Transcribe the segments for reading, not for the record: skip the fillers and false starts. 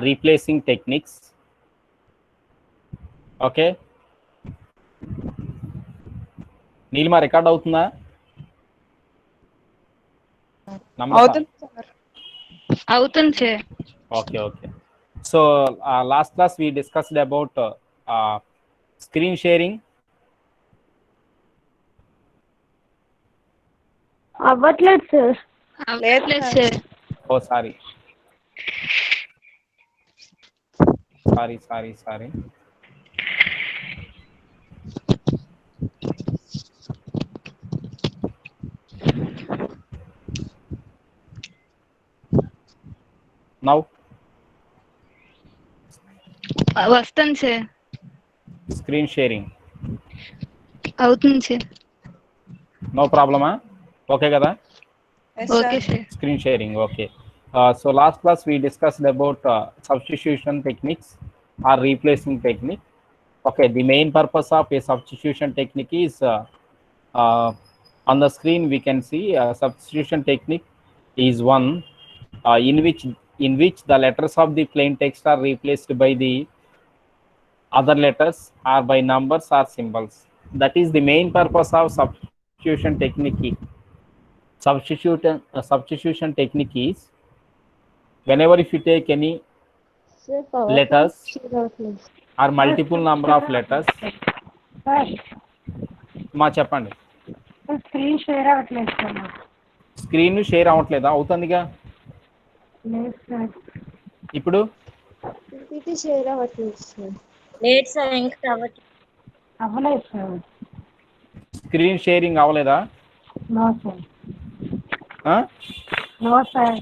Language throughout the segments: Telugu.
replacing techniques. Okay. Neelima record అవుతుందా? అవుతుంది sir. Okay, okay. So last class we discussed about screen sharing. అవ్వట్లేదు సార్. లేదు సార్. Oh, sorry. Now వస్తుంది సార్. screen sharing. అవుతుంది sir. No problem. Okay kada? Okay sir. Screen sharing. Okay. So last class we discussed about substitution techniques or replacing technique. Okay, the main purpose of a substitution technique is on the screen we can see substitution technique is one in which the letters of the plain text are replaced by the other letters or by numbers or symbols. That is the main purpose of substitution technique. Substitution technique is whenever if you take any letters or multiple number of letters. మా చెప్పండి. స్క్రీన్ షేర్ అవ్వట్లేదు సార్. స్క్రీన్ షేర్ అవ్వట్లేదా? అవుతుందిగా. లేదు సార్. ఇప్పుడు షేర్ అవ్వట్లేదు సార్. లేదు సార్, ఇంకా అవ్వలేదు సార్. స్క్రీన్ షేరింగ్ అవ్వలేదా? No sir. No sir.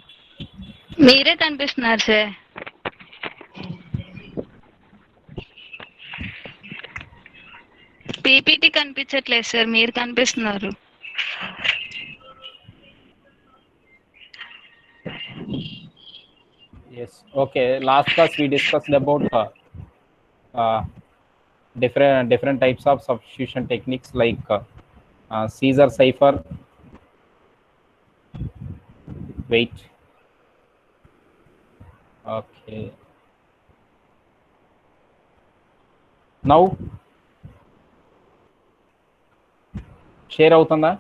మీరే కనిపిస్తున్నారు సార్. పీపీటీ కనిపించట్లేదు సార్, మీరు కనిపిస్తున్నారు. Yes. Okay. Last class we discussed about different types of substitution techniques like Caesar cipher. Wait. Okay. Now share అవుతుందా?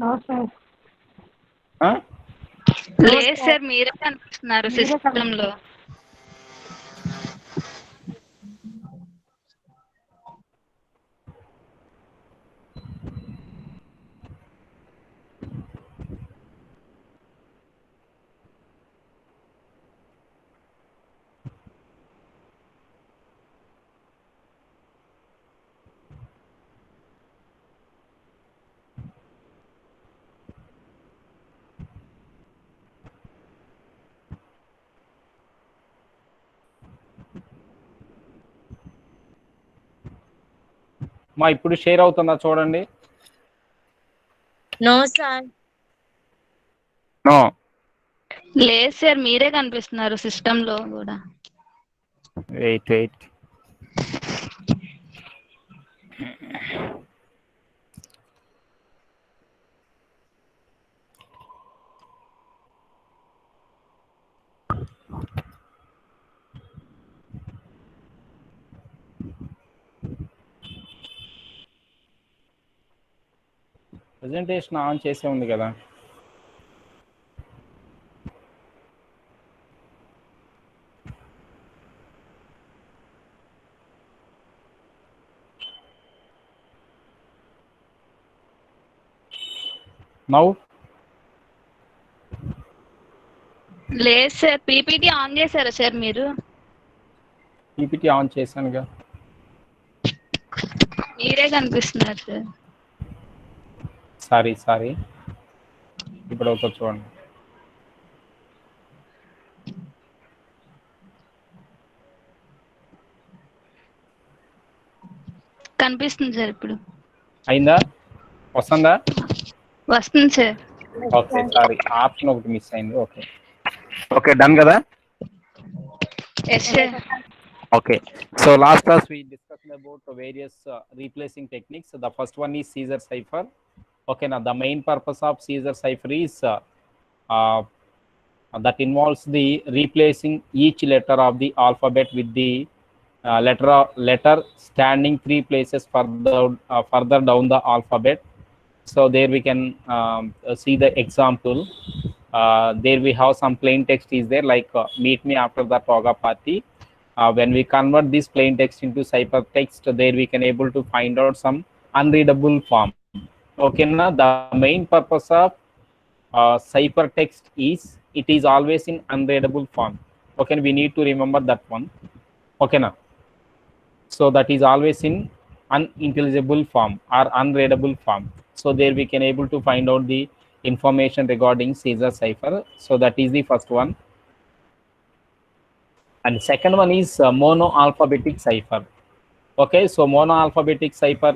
No sir. లేదు సార్, మీరే కనిపిస్తున్నారు సిస్టమ్ లో. మా ఇప్పుడు షేర్ అవుతుందా చూడండి. No sir. నో. లేదు సార్, మీరే కనిపిస్తున్నారు సిస్టమ్ లో కూడా. వెయిట్. ప్రెజెంటేషన్ ఆన్ చేసే ఉంది కదా. నౌ లేదు సార్, పీపీటీ ఆన్ చేశారా సార్ మీరు? పీపీటీ ఆన్ చేశానుగా. మీరే కనిపిస్తున్నారు సార్. సారీ. ఇప్పుడు అవుతుంది చూడండి. కనిపిస్తుంది సార్. ఇప్పుడు అయిందా? వస్తుందా? వస్తుంది సార్. ఓకే, సారీ, ఆప్షన్ ఒకటి మిస్ అయింది. ఓకే డన్ కదా? Yes sir. Okay, so last class we discussed about various replacing techniques. The first one is Caesar cipher. Okay, now the main purpose of Caesar cipher is that involves the replacing each letter of the alphabet with the letter standing 3 places further down the alphabet. So there we can see the example. There we have some plain text is there, like meet me after the toga party. When we convert this plain text into ciphertext, there we can able to find out some unreadable form. Okay, na, the main purpose of ciphertext is it is always in unreadable form. Okay, we need to remember that one. Okay, na. So that is always in unintelligible form or unreadable form. So there we can able to find out the information regarding Caesar cipher. So that is the first one. And second one is mono-alphabetic cipher. Okay, so mono-alphabetic cipher,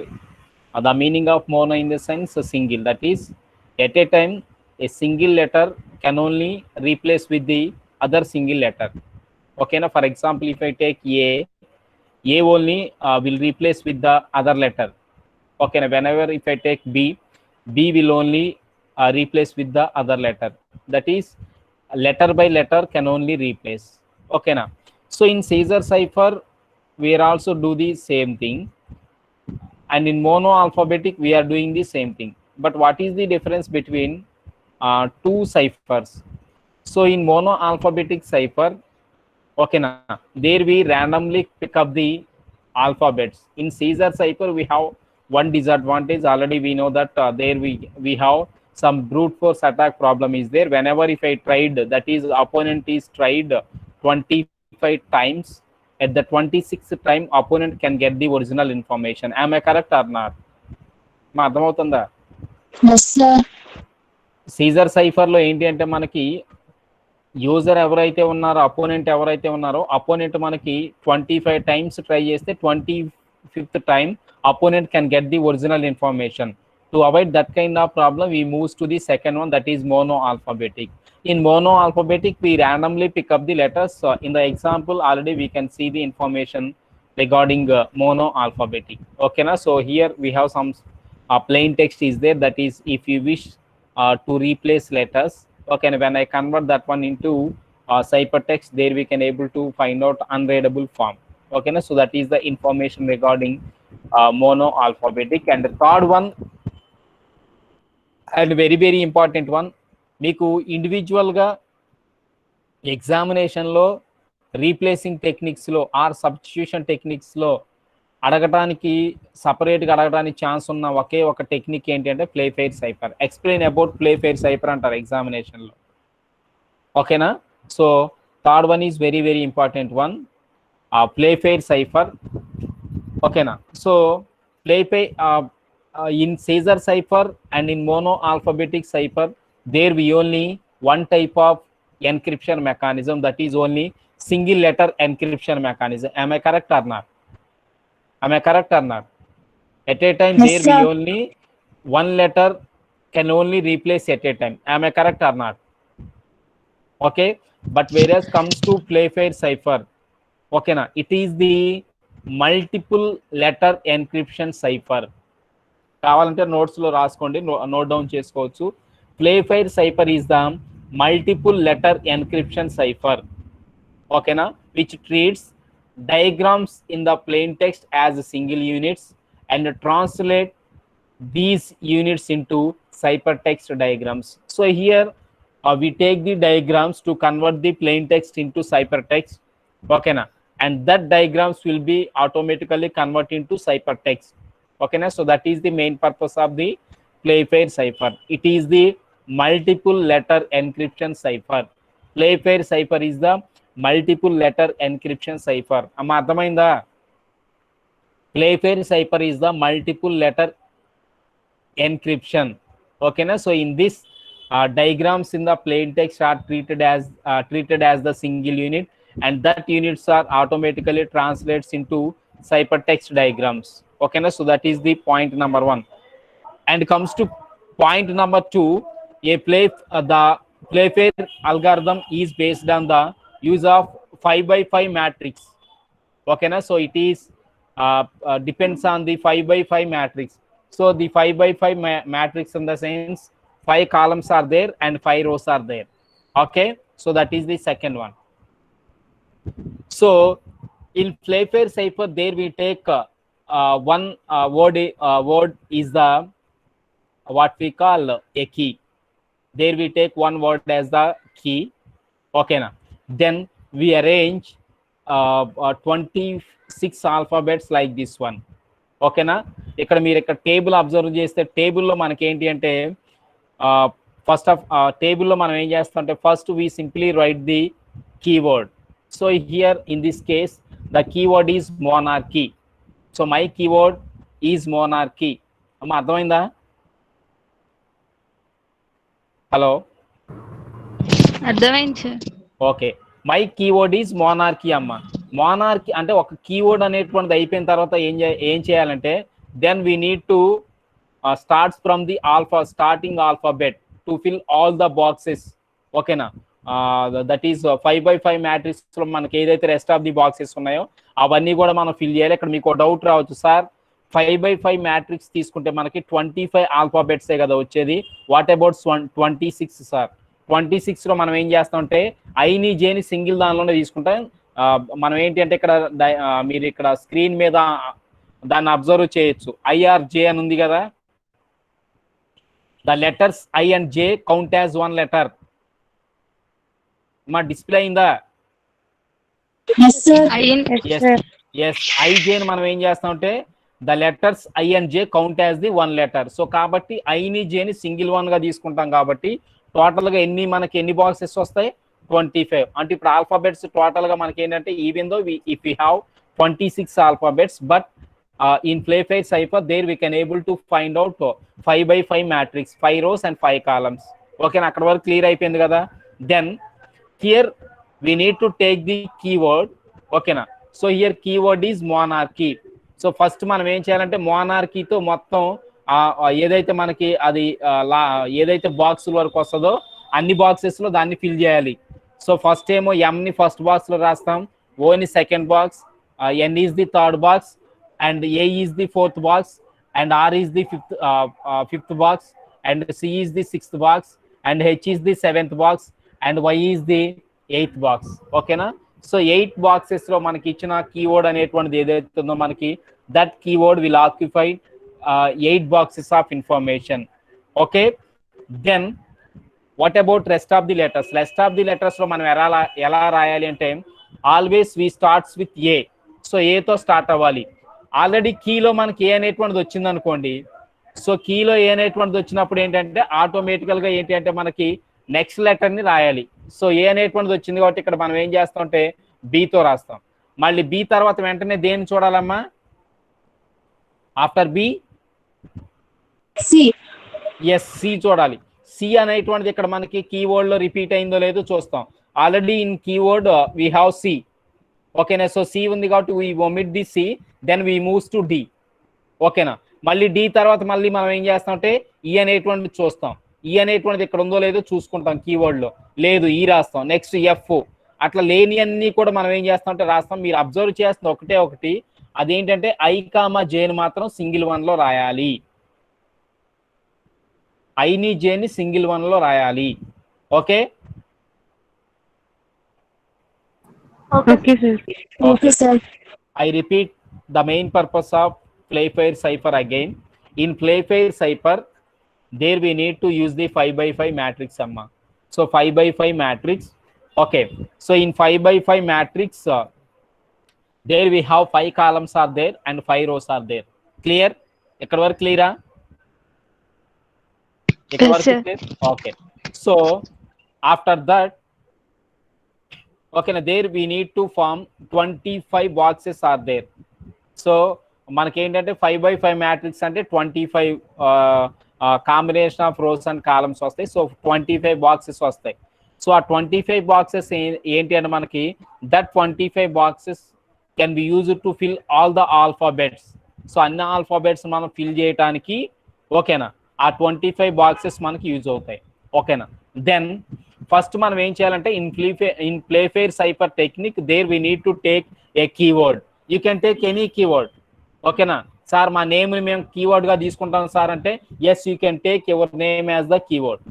the meaning of mono in the sense a single. That is, at a time, a single letter can only replace with the other single letter. Okay, now for example, if I take A only will replace with the other letter. Okay, now whenever if I take B will only replace with the other letter. That is, letter by letter can only replace. Okay, now. So in Caesar cipher, we are also do the same thing. And in mono alphabetic, we are doing the same thing. But what is the difference between two ciphers? So in mono alphabetic cipher, okay, na, there we randomly pick up the alphabets. In Caesar cipher, we have one disadvantage. Already we know that there we have some brute force attack problem is there. Whenever if I tried, that is opponent is tried 25 times, at the 26th time opponent can get the original information. Am I correct or not? మా అర్థమవుతుందా? Yes, sir. సీజర్ సైఫర్ లో ఏంటి అంటే మనకి యూజర్ ఎవరైతే ఉన్నారో అపోనెంట్ ఎవరైతే ఉన్నారో అపోనెంట్ మనకి 25 టైమ్స్ ట్రై చేస్తే 25th time opponent can get the original information. To avoid that kind of problem we moves to the second one, that is mono alphabetic. In mono alphabetic, we randomly pick up the letters. So in the example already we can see the information regarding mono alphabetic. Okay, na? So here we have some plain text is there, that is if you wish to replace letters. Okay, and when I convert that one into ciphertext, there we can able to find out unreadable form. Okay, na? So that is the information regarding mono alphabetic. And the third one, and very very important one, మీకు ఇండివిజువల్గా ఎగ్జామినేషన్లో రీప్లేసింగ్ టెక్నిక్స్లో ఆర్ సబ్స్టిట్యూషన్ టెక్నిక్స్లో అడగటానికి సపరేట్గా అడగడానికి ఛాన్స్ ఉన్న ఒకే ఒక టెక్నిక్ ఏంటంటే Playfair cipher. Explain about Playfair cipher అంటారు ఎగ్జామినేషన్లో. ఓకేనా? So third one is very very important one, Playfair cipher. ఓకేనా? So Playfair in Caesar cipher and in mono alphabetic cipher, there we only one type of encryption mechanism, that is only single letter encryption mechanism. Am I correct or not? Am I correct or not? At a time, yes, there sir, we only one letter can only replace at a time. Am I correct or not? Okay, but whereas comes to play fair cipher, okay na, it is the multiple letter encryption cipher. కావాలంటే నోట్స్లో రాసుకోండి, నోట్ డౌన్ చేసుకోవచ్చు. Playfair cipher is the multiple letter encryption cipher. ఓకేనా? Which treats diagrams in the plain text as single units and translate these units into cipher text diagrams. So here we take the diagrams to convert the plain text into ciphertext. Okay na? And that diagrams will be automatically converted into ciphertext. Okay na? So that is the main purpose of the play fair cipher. It is the multiple letter encryption cipher. Play fair cipher is the multiple letter encryption cipher. Amma ardhamainda? Play fair cipher is the multiple letter encryption. Okay na? So in this diagrams in the plain text are treated as the single unit, and that units are automatically translates into ciphertext diagrams. Okay na? So that is the point number one. And comes to point number two, the play fair algorithm is based on the use of 5x5 matrix. Okay na? So it is depends on the 5x5 matrix. So the 5x5 matrix in the sense 5 columns are there and 5 rows are there. Okay, So that is the second one. So in Playfair cipher, there we take one word is the what we call a key. There we take one word as the key. Okay na. Then we arrange 26 alphabets like this one. ఓకేనా. ఇక్కడ మీరు ఇక్కడ టేబుల్ అబ్జర్వ్ చేస్తే టేబుల్లో మనకి ఏంటి అంటే ఫస్ట్ ఆఫ్ టేబుల్లో మనం ఏం చేస్తామంటే first we simply write the keyword. So here in this case the keyword is monarchy. So my keyword is monarchy. అమ్మ అర్థమైందా? హలో, అర్థమైంది sir. Okay, my keyword is monarchy అమ్మ. మోనార్కీ అంటే ఒక కీవర్డ్ అనేటువంటిది అయిపోయిన తర్వాత ఏం చేయాలంటే then we need to starts from the starting alphabet to fill all the boxes. ఓకేనా. దట్ ఈస్ 5x5 మ్యాట్రిక్స్ లో మనకి ఏదైతే రెస్ట్ ఆఫ్ ది బాక్సెస్ ఉన్నాయో అవన్నీ కూడా మనం ఫిల్ చేయాలి. ఇక్కడ మీకు డౌట్ రావచ్చు, సార్ 5x5 మ్యాట్రిక్స్ తీసుకుంటే మనకి 25 ఆల్ఫాబెట్సే కదా వచ్చేది, వాట్ అబౌట్ 26 సార్? 26 లో మనం ఏం చేస్తామంటే ఐని జేని సింగిల్ దానిలోనే తీసుకుంటాం. మనం ఏంటి అంటే ఇక్కడ మీరు ఇక్కడ స్క్రీన్ మీద దాన్ని అబ్జర్వ్ చేయొచ్చు. ఐఆర్జే అని ఉంది కదా, the letters I and J count as one letter. మా డిస్ప్లే అయిందా? ఐజేని మనం ఏం చేస్తామంటే the letters I and J count as the one letter. So కాబట్టి ఐని జేని సింగిల్ వన్ గా తీసుకుంటాం కాబట్టి టోటల్ గా మనకి ఎన్ని బాక్సెస్ వస్తాయి? 25. అంటే ఇప్పుడు ఆల్ఫాబెట్స్ టోటల్ గా మనకి ఏంటంటే even though if you have 26 alphabets but in Playfair cipher there we can able to find out 5x5 matrix, 5 rows and 5 columns. Okay na, akkada varaku clear అయిపోయింది కదా. Then here we need to take the keyword. Okay na, so here keyword is monarchy. So first మనం ఏం చేయాలంటే monarchy తో మొత్తం ఏదైతే మనకి అది ఏదైతే బాక్స్ వరకు వస్తుందో అన్ని బాక్సెస్ లో దాన్ని ఫిల్ చేయాలి. సో ఫస్ట్ ఏమో M ని ఫస్ట్ బాక్స్ లో రాస్తాం, O ని second box, N is the third box, and A is the fourth box, and R is the fifth box, and C is the sixth box, and H is the seventh box, and Y is the eighth box. Okay na? So 8 boxes లో మనకి ఇచ్చిన కీవర్డ్ అనేటువంటిది ఏదైతే ఉందో మనకి that keyword will occupy 8 boxes of information. Okay, then what about rest of the letters? Rest of the letters లో మనం ఎలా రాయాలి అంటే always we starts with A. So A తో స్టార్ట్ అవ్వాలి. ఆల్రెడీ కీలో మనకి ఏ అనేటువంటిది వచ్చింది అనుకోండి, సో కీలో ఏ అనేటువంటిది వచ్చినప్పుడు ఏంటంటే ఆటోమేటికల్ గా ఏంటి అంటే మనకి నెక్స్ట్ లెటర్ ని రాయాలి. సో ఏ అనేటువంటిది వచ్చింది కాబట్టి ఇక్కడ మనం ఏం చేస్తాం అంటే బితో రాస్తాం. మళ్ళీ బి తర్వాత వెంటనే దేన్ని చూడాలమ్మా? After B C. Yes, C చూడాలి. సి అనేటువంటిది ఇక్కడ మనకి కీవర్డ్ లో రిపీట్ అయిందో లేదో చూస్తాం. Already in keyword we have C. ఓకేనా, సో సి ఉంది కాబట్టి we omit the C, then we moves to D. ఓకేనా, మళ్ళీ డి తర్వాత మళ్ళీ మనం ఏం చేస్తామంటే ఈ అనేటువంటిది చూస్తాం. ఈ అనేటువంటిది ఇక్కడ ఉందో లేదో చూసుకుంటాం, కీవర్డ్ లో లేదు ఈ రాస్తాం. నెక్స్ట్ ఎఫ్, అట్లా లేని అన్ని కూడా మనం ఏం చేస్తామంటే రాస్తాం. మీరు అబ్జర్వ్ చేస్తున్న ఒకటి అదేంటంటే ఐ కామా జేని మాత్రం సింగిల్ వన్ లో రాయాలి. ఐని జేని సింగిల్ వన్ లో రాయాలి. Okay, Okay sir. I repeat the main purpose of Playfair cipher again. In Playfair cipher, there we need to use the 5x5 matrix amma. So 5x5 matrix. Okay, so in 5x5 matrix, there we have 5 columns are there and 5 rows are there. Clear? Ekkada varaku clear ah? Ekkada varaku clear? Okay, so after that, okay na, there we need to form 25 boxes are there. So మనకి ఏంటంటే 5x5 మ్యాట్రిక్స్ అంటే 25 combination of rows and columns వస్తాయి. సో 25 బాక్సెస్ వస్తాయి. సో ఆ 25 బాక్సెస్ ఏంటి అంటే మనకి that 25 boxes can be use to fill all the alphabets. So అన్ని ఆల్ఫాబెట్స్ మనం ఫిల్ చేయడానికి ఓకేనా ఆ 25 బాక్సెస్ మనకి యూజ్ అవుతాయి. ఓకేనా, దెన్ ఫస్ట్ మనం ఏం చేయాలంటే in Playfair cipher technique, there we need to take a keyword. You can take any keyword. ఓకేనా, సార్ మా నేమ్ ని మేము కీవర్డ్ గా తీసుకుంటాం సార్ అంటే yes, you can take your name as the keyword.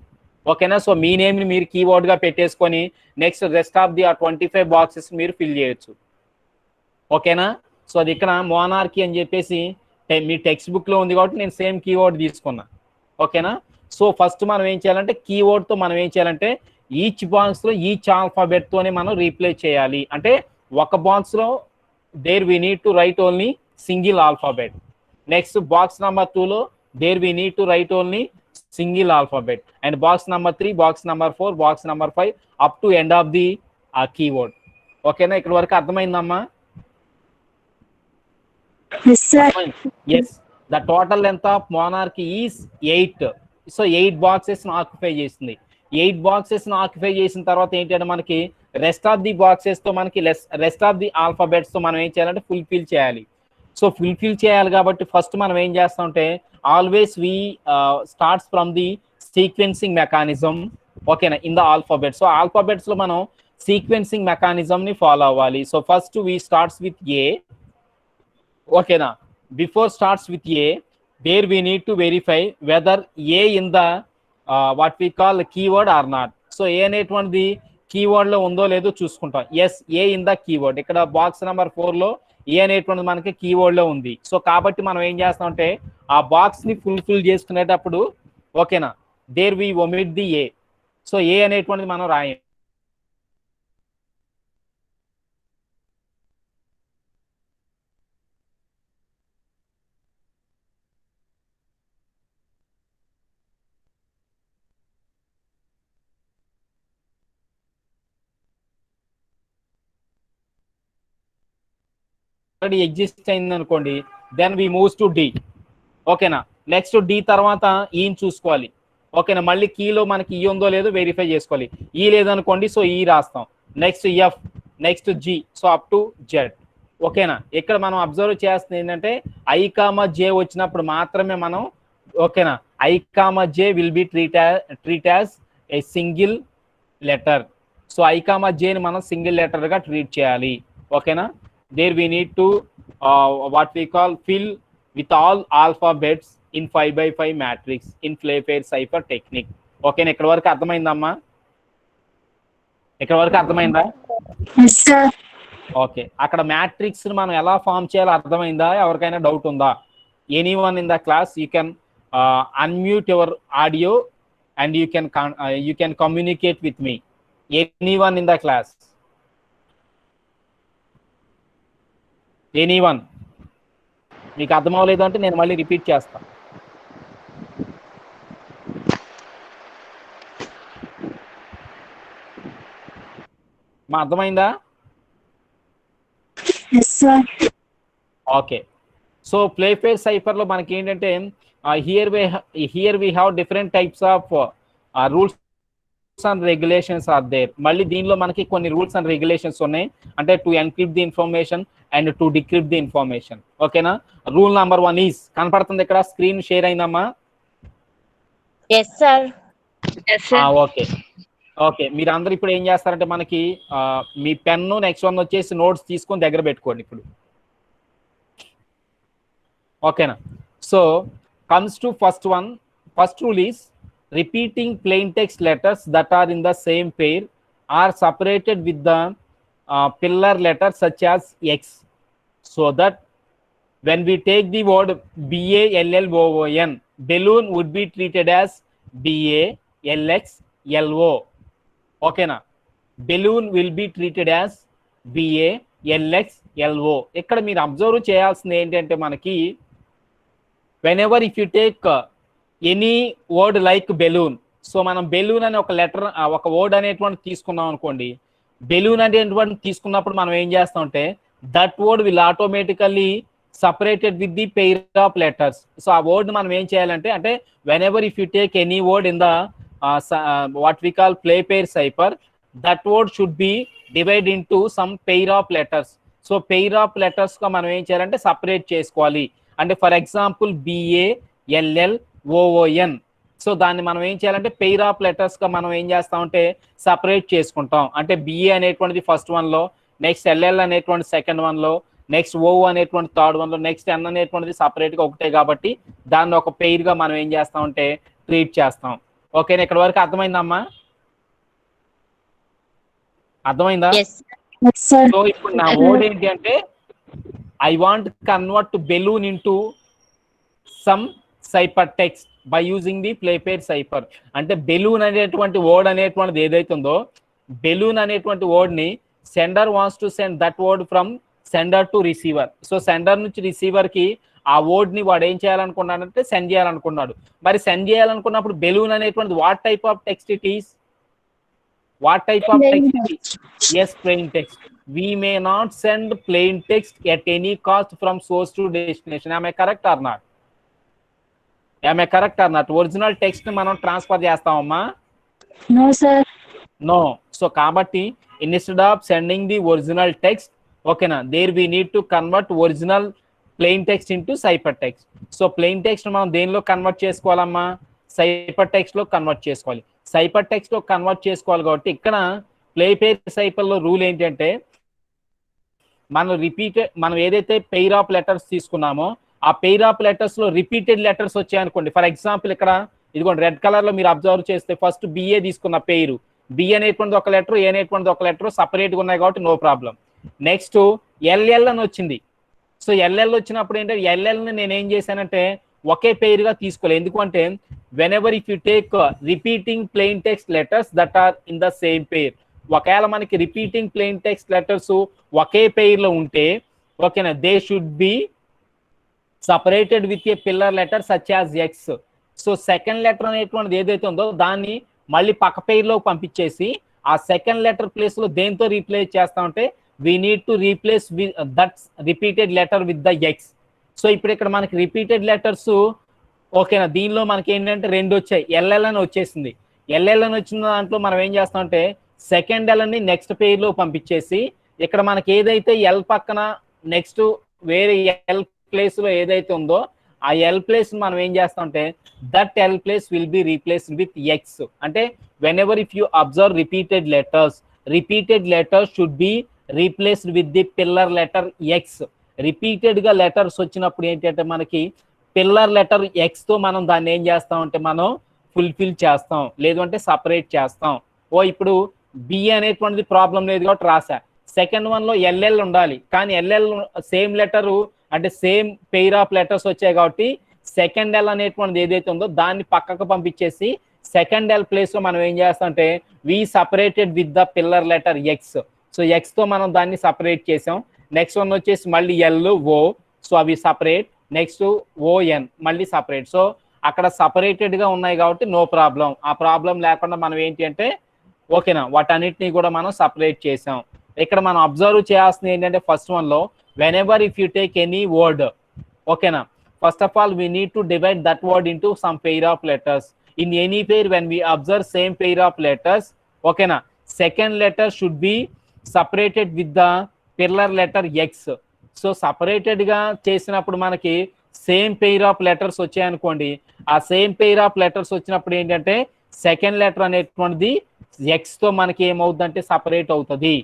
ఓకేనా. సో మీ నేమ్ని మీరు కీవర్డ్గా పెట్టేసుకొని నెక్స్ట్ రెస్ట్ ఆఫ్ ది ఆ 25 బాక్సెస్ మీరు ఫిల్ చేయొచ్చు. ఓకేనా. సో అది ఇక్కడ మోనార్కీ అని చెప్పేసి మీ టెక్స్ట్ బుక్లో ఉంది కాబట్టి నేను సేమ్ కీవర్డ్ తీసుకున్నా. ఓకేనా. సో ఫస్ట్ మనం ఏం చేయాలంటే కీవర్డ్తో మనం ఏం చేయాలంటే ఈచ్ బాక్స్లో ఈచ్ ఆల్ఫాబెట్తోనే మనం రీప్లేస్ చేయాలి. అంటే ఒక బాక్స్లో there we need to write only single alphabet. Next box number 2లో there we need to write only single alphabet. And box number 3, box number 4, box number 5 up to end of the keyword. ఓకేనా. ఇక్కడ వరకు అర్థమైందమ్మా? Yes. The total length of monarchy is 8. So 8 boxes occupy చేసింది. 8 బాక్సెస్ ఆక్యుపై చేసిన తర్వాత ఏంటంటే మనకి రెస్ట్ ఆఫ్ ది బాక్సెస్ తో మనకి రెస్ట్ ఆఫ్ ది ఆల్ఫాబెట్స్ తో మనం ఏం చేయాలంటే ఫుల్ఫిల్ చేయాలి. సో ఫుల్ఫిల్ చేయాలి కాబట్టి ఫస్ట్ మనం ఏం చేస్తామంటే always we starts from the sequencing mechanism. ఓకేనా. In the alphabets. So alphabets లో మనం సీక్వెన్సింగ్ మెకానిజం ని ఫాలో అవ్వాలి. So first we starts with A. ఓకేనా. Before starts with A there we need to verify whether a in the what we call keyword or not. So a అనేటువంటిది కీవర్డ్ లో ఉందో లేదో చూసుకుంటాం. Yes, A in the keyword. ఇక్కడ బాక్స్ నెంబర్ 4 లో ఏ అనేటువంటిది మనకి కీవర్డ్ లో ఉంది. సో కాబట్టి మనం ఏం చేస్తాం అంటే ఆ బాక్స్ ని ఫుల్ఫిల్ చేసుకునేటప్పుడు ఓకేనా there we omit the A. So A అనేటువంటిది మనం రాయం. ఎగ్జిస్ట్ అయింది అనుకోండి, then we moves to D. ఓకేనా. నెక్స్ట్ డి తర్వాత ఈని చూసుకోవాలి. ఓకేనా. మళ్ళీ కీలో మనకి ఈ ఉందో లేదో వెరిఫై చేసుకోవాలి. ఈ లేదనుకోండి, సో ఈ రాస్తాం. Next F, next G, so up to Z. ఓకేనా. ఇక్కడ మనం అబ్జర్వ్ చేస్తుంది ఏంటంటే ఐ కామా జే వచ్చినప్పుడు మాత్రమే మనం ఓకేనా I comma J will be treat as a single letter. So I comma జేని మనం సింగిల్ లెటర్గా ట్రీట్ చేయాలి. ఓకేనా. There we need to what we call fill with all alphabets in 5x5 matrix in Playfair cipher technique. ఓకేనా. ఇక్కడ వరకు అర్థమైందమ్మా? ఇక్కడ వరకు అర్థమైందా? ఓకే. అక్కడ మ్యాట్రిక్స్ మనం ఎలా ఫామ్ చేయాలో అర్థమైందా? ఎవరికైనా డౌట్ ఉందా? Anyone in the class you can unmute your audio and you can communicate with me. Anyone in the class? Anyone? మీకు అర్థం అవ్వలేదు అంటే నేను మళ్ళీ రిపీట్ చేస్తాను. మా అర్థమైందా? ఓకే. సో ప్లేఫేర్ సైఫర్ లో మనకి ఏంటంటే here we have different types of rules and regulations are there. మళ్ళీ దీనిలో మనకి కొన్ని రూల్స్ అండ్ రెగ్యులేషన్స్ ఉన్నాయి. అంటే to encrypt the information and to decrypt the information. ఓకేనా. రూల్ నెంబర్ 1 ఈజ్ కనపడుతుంది ఇక్కడ, స్క్రీన్ షేర్ అయిందమ్మా? ఓకే. ఓకే. మీరు అందరు ఇప్పుడు ఏం చేస్తారంటే మనకి మీ పెన్ను నెక్స్ట్ వన్ వచ్చేసి నోట్స్ తీసుకొని దగ్గర పెట్టుకోండి ఇప్పుడు. ఓకేనా. So comes to first one. First rule is repeating plain text letters that are in the same pair are separated with the pillar letters such as X, so that when we take the word BALLON, balloon would be treated as BALXLO. Okay na, balloon will be treated as BALXLO. ఇక్కడ మీరు అబ్జర్వ్ చేయాల్సింది ఏంటంటే మనకి whenever if you take any word like balloon, so మనం బెలూన్ అనే ఒక లెటర్ ఒక వర్డ్ అనేటువంటి తీసుకున్నాం అనుకోండి. బెలూన్ అనేటువంటి తీసుకున్నప్పుడు మనం ఏం చేస్తామంటే that word will automatically separated with the pair of letters. So ఆ వర్డ్ మనం ఏం చేయాలంటే అంటే whenever if you take any word in the what we call play pair cipher, that word should be divide into some pair of letters. So pair of letters గా మనం ఏం చేయాలంటే సపరేట్ చేసుకోవాలి. అంటే ఫర్ ఎగ్జాంపుల్ BALLON, సో దాన్ని మనం ఏం చేయాలంటే పెయిర్ ఆఫ్ లెటర్స్ గా మనం ఏం చేస్తామంటే సపరేట్ చేసుకుంటాం. అంటే BA అనేటువంటిది ఫస్ట్ వన్ లో, నెక్స్ట్ LL అనేటువంటి సెకండ్ వన్ లో, నెక్స్ట్ O అనేటువంటి థర్డ్ వన్ లో, నెక్స్ట్ N అనేటువంటిది సపరేట్ గా ఒకటే కాబట్టి దాన్ని ఒక పెయిర్ గా మనం ఏం చేస్తామంటే ట్రీట్ చేస్తాం. ఓకేనా, ఇక్కడ వరకు అర్థమైందమ్మా? అర్థమైందా? సో ఇప్పుడు నా వర్డ్ ఏంటి అంటే I want convert balloon into some cyper text by using the play pair cyper. అంటే బెలూన్ అనేటువంటి వర్డ్ అనేటువంటిది ఏదైతే ఉందో, బెలూన్ అనేటువంటి వర్డ్ ని sender wants to send that word from sender to receiver. So sender నుంచి రిసీవర్ కి ఆ వర్డ్ ని వాడు ఏం చేయాలనుకున్నాడంటే సెండ్ చేయాలనుకున్నాడు. మరి సెండ్ చేయాలనుకున్నప్పుడు బెలూన్ అనేటువంటిది what type of text it is? What type of text it is? yes, plain text. We may not send plain text at any cost from source to destination. Am I correct or not? Am I correct or not? Original text ని మనం transfer చేస్తామమ్మా? No, sir. No. So కాబట్టి instead of sending the original text, okay na, there we need to convert original plain text into ciphertext. So plain text మనం దేనిలో కన్వర్ట్ చేసుకోవాలమ్మా? ciphertext లో కన్వర్ట్ చేసుకోవాలి. ciphertext లో కన్వర్ట్ చేసుకోవాలి కాబట్టి ఇక్కడ ప్లే పేర్ సైపర్ లో రూల్ ఏంటంటే మనం ఏదైతే పెయిర్ ఆఫ్ లెటర్స్ తీసుకున్నామో ఆ పెయిర్ ఆఫ్ లెటర్స్ లో రిపీటెడ్ లెటర్స్ వచ్చాయనుకోండి. ఫర్ ఎగ్జాంపుల్ ఇక్కడ ఇదిగోండి రెడ్ కలర్ లో మీరు అబ్జర్వ్ చేస్తే ఫస్ట్ బిఏ తీసుకున్న పేరు, బి అనేటువంటిది ఒక లెటర్, ఏ అనేటువంటిది ఒక లెటర్, సపరేట్గా ఉన్నాయి కాబట్టి నో ప్రాబ్లం. నెక్స్ట్ ఎల్ఎల్ అని వచ్చింది. సో ఎల్ఎల్ వచ్చినప్పుడు ఏంటంటే ఎల్ఎల్ని నేను ఏం చేశానంటే ఒకే పేరుగా తీసుకోలేదు. ఎందుకంటే whenever if you take repeating plain text letters that are in the same pair, ఒకవేళ మనకి రిపీటింగ్ ప్లెయిన్ టెక్స్ట్ లెటర్స్ ఒకే పేర్లో ఉంటే ఓకేనా, they should be separated with a filler letter such as X. So second letter అనేటువంటిది ఏదైతే ఉందో దాన్ని మళ్ళీ పక్క పేర్లో పంపించేసి ఆ సెకండ్ లెటర్ ప్లేస్ లో దేంతో రీప్లేస్ చేస్తామంటే we need to replace that repeated letter with the X. So ఇప్పుడు ఇక్కడ మనకి రిపీటెడ్ లెటర్స్ ఓకేనా, దీనిలో మనకి ఏంటంటే రెండు వచ్చాయి, ఎల్ఎల్ అని వచ్చేసింది. ఎల్ఎల్ అని వచ్చిన దాంట్లో మనం ఏం చేస్తామంటే సెకండ్ ఎల్ అని నెక్స్ట్ పేర్లో పంపించేసి ఇక్కడ మనకి ఏదైతే ఎల్ పక్కన నెక్స్ట్ వేరే ఎల్ ప్లేస్ లో ఏదైతే ఉందో ఆ ఎల్ ప్లేస్ మనం ఏం చేస్తామంటే that L place will be replaced with X. అంటే whenever if you observe repeated letters should be replaced with the filler letter X. Repeated గా లెటర్స్ వచ్చినప్పుడు ఏంటంటే మనకి పిల్లర్ లెటర్ ఎక్స్ తో మనం దాన్ని ఏం చేస్తామంటే మనం ఫుల్ఫిల్ చేస్తాం, లేదు అంటే సపరేట్ చేస్తాం. ఇప్పుడు బి అనేటువంటిది ప్రాబ్లం లేదు కాబట్టి రాసా. సెకండ్ వన్ లో ఎల్ఎల్ ఉండాలి, కానీ ఎల్ఎల్ సేమ్ లెటరు అంటే సేమ్ పెయిర్ ఆఫ్ లెటర్స్ వచ్చాయి కాబట్టి సెకండ్ ఎల్ అనేటువంటిది ఏదైతే ఉందో దాన్ని పక్కకు పంపించేసి సెకండ్ ఎల్ ప్లేస్ లో మనం ఏం చేస్తాం అంటే we separated with the filler letter X. So X తో మనం దాన్ని సపరేట్ చేసాం. నెక్స్ట్ వన్ వచ్చేసి మళ్ళీ ఎల్ ఓ, సో అవి సపరేట్. నెక్స్ట్ ఓఎన్ మళ్ళీ సపరేట్. సో అక్కడ సపరేటెడ్ గా ఉన్నాయి కాబట్టి నో ప్రాబ్లం. ఆ ప్రాబ్లం లేకుండా మనం ఏంటి అంటే ఓకేనా వాటన్నిటిని కూడా మనం సపరేట్ చేసాం. ఇక్కడ మనం అబ్జర్వ్ చేయాల్సింది ఏంటంటే ఫస్ట్ వన్ లో whenever if you take any word ఓకేనా, first of all we need to divide that word into some pair of letters. In any pair when we observe same pair of letters ఓకేనా, second letter should be separated with the filler letter X. So separated గా చేసినప్పుడు మనకి సేమ్ పెయిర్ ఆఫ్ లెటర్స్ వచ్చాయనుకోండి, ఆ సేమ్ పెయిర్ ఆఫ్ లెటర్స్ వచ్చినప్పుడు ఏంటంటే సెకండ్ లెటర్ అనేటువంటిది ఎక్స్ తో మనకి ఏమవుతుందంటే సపరేట్ అవుతుంది.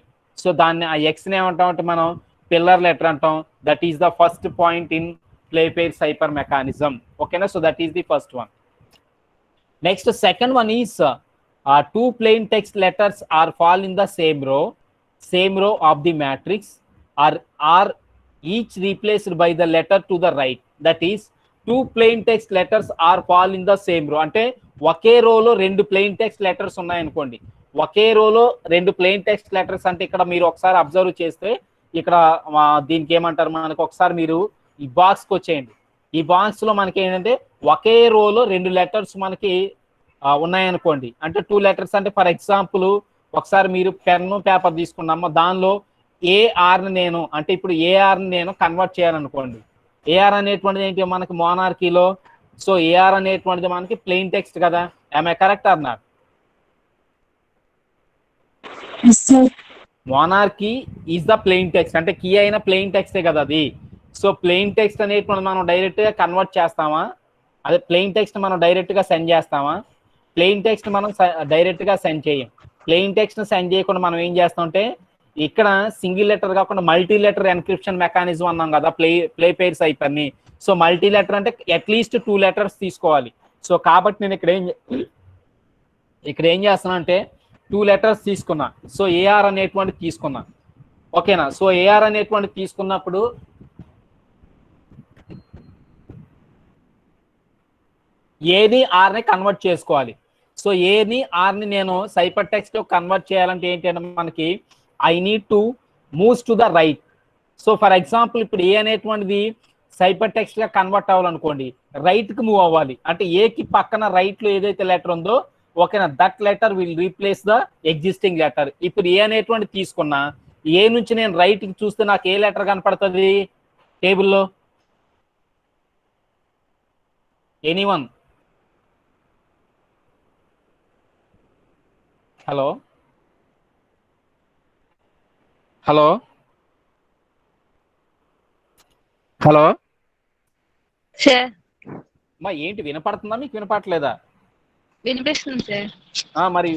సో దాన్ని ఆ ఎక్స్ ని ఏమంటామంటే మనం పిల్లర్ లెటర్ అంటాం. That is the first point in Playfair cipher mechanism. ఓకేనా, so that is the first one. Next second one is two plain text letters are fall in the same row of the matrix are each replaced by the letter to the right. That is two plain text letters are fall in the same row. అంటే ఒకే రోలో రెండు ప్లెయిన్ టెక్స్ట్ లెటర్స్ ఉన్నాయనుకోండి, ఒకే రోలో రెండు ప్లెయిన్ టెక్స్ట్ లెటర్స్ అంటే ఇక్కడ మీరు ఒకసారి అబ్జర్వ్ చేస్తే ఇక్కడ దీనికి ఏమంటారు మనకు, ఒకసారి మీరు ఈ బాక్స్కి వచ్చేయండి. ఈ బాక్స్ లో మనకి ఏంటంటే ఒకే రోలో రెండు లెటర్స్ మనకి ఉన్నాయనుకోండి, అంటే టూ లెటర్స్. అంటే ఫర్ ఎగ్జాంపుల్ ఒకసారి మీరు పెన్ను పేపర్ తీసుకున్నామో దానిలో ఏఆర్ని నేను అంటే ఇప్పుడు ఏఆర్ని నేను కన్వర్ట్ చేయాలనుకోండి. ఏఆర్ అనేటువంటిది ఏంటి మనకి మోనార్కీలో, సో ఏఆర్ అనేటువంటిది మనకి ప్లెయిన్ టెక్స్ట్ కదా. am I correct or not? Monarchy is the plain text, అంటే కీ అయిన ప్లెయిన్ టెక్స్టే కదా అది. సో ప్లెయిన్ టెక్స్ట్ అనేటువంటి మనం డైరెక్ట్ గా కన్వర్ట్ చేస్తామా, అదే ప్లెయిన్ టెక్స్ట్ మనం డైరెక్ట్ గా సెండ్ చేస్తామా? ప్లెయిన్ టెక్స్ట్ మనం డైరెక్ట్ గా సెండ్ చేయం. ప్లెయిన్ టెక్స్ట్ సెండ్ చేయకుండా మనం ఏం చేస్తామంటే ఇక్కడ సింగిల్ లెటర్ కాకుండా మల్టీ లెటర్ ఎన్క్రిప్షన్ మెకానిజం అన్నాం కదా ప్లే పేర్ సైపర్ ని. సో మల్టీ లెటర్ అంటే అట్లీస్ట్ 2 లెటర్స్ తీసుకోవాలి. సో కాబట్టి నేను ఇక్కడ ఇక్కడ ఏం చేస్తున్నా అంటే 2 లెటర్స్ తీసుకున్నా. సో ఏఆర్ అనేటువంటి తీసుకున్నా. ఓకేనా. సో ఏఆర్ అనేటువంటి తీసుకున్నప్పుడు ఏని ఆర్ని కన్వర్ట్ చేసుకోవాలి. సో ఏని ఆర్ని నేను సైపర్ టెక్స్ట్ లో కన్వర్ట్ చేయాలంటే ఏంటంటే మనకి I need to moves to the right. So for example ఇప్పుడు ఏ అనేటువంటిది సైపర్ టెక్స్ట్ గా కన్వర్ట్ అవ్వాలనుకోండి, రైట్ కి మూవ్ అవ్వాలి. అంటే ఏకి పక్కన రైట్ లో ఏదైతే లెటర్ ఉందో ఓకేనా, that letter will replace the existing letter. ఇప్పుడు ఏ అనేటువంటి తీసుకున్నా, ఏ నుంచి నేను రైట్ కి చూస్తే నాకు ఏ లెటర్ కనపడుతుంది టేబుల్లో? Anyone? Hello hello hello sir మా ఏంటి వినపడుతుందా మీకు? వినపడలేదా? వినిపిస్తుంది సార్. మరి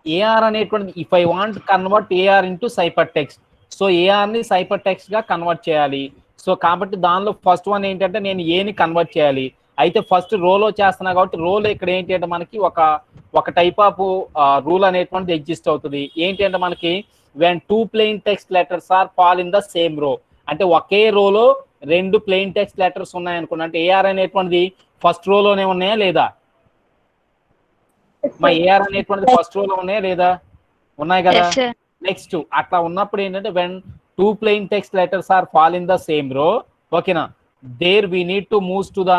ఏఆర్ అనేటువంటి if I want convert AR into cipher text, so AR ని సైపర్ టెక్స్ట్ గా కన్వర్ట్ చేయాలి. సో కాబట్టి దానిలో ఫస్ట్ వన్ ఏంటంటే నేను ఏని కన్వర్ట్ చేయాలి. అయితే ఫస్ట్ రోలో చేస్తున్నా కాబట్టి రోలో ఇక్కడ ఏంటి అంటే మనకి ఒక టైప్ ఆఫ్ రూల్ అనేటువంటిది ఎగ్జిస్ట్ అవుతుంది. ఏంటి అంటే మనకి when 2 plain text letters are fall in the same row, అంటే ఒకే రోలో 2 ప్లెయిన్ టెక్స్ట్ లెటర్స్ ఉన్నాయనుకోండి, అంటే ఏఆర్ అనేటువంటిది ఫస్ట్ రోలోనే ఉన్నాయా లేదా? మా ఏఆర్ అనేటువంటిది ఫస్ట్ రోలో ఉన్నాయా లేదా? ఉన్నాయి కదా. నెక్స్ట్ అట్లా ఉన్నప్పుడు ఏంటంటే when 2 plain text letters are fall in the same row, ఓకేనా, there we need to moves to the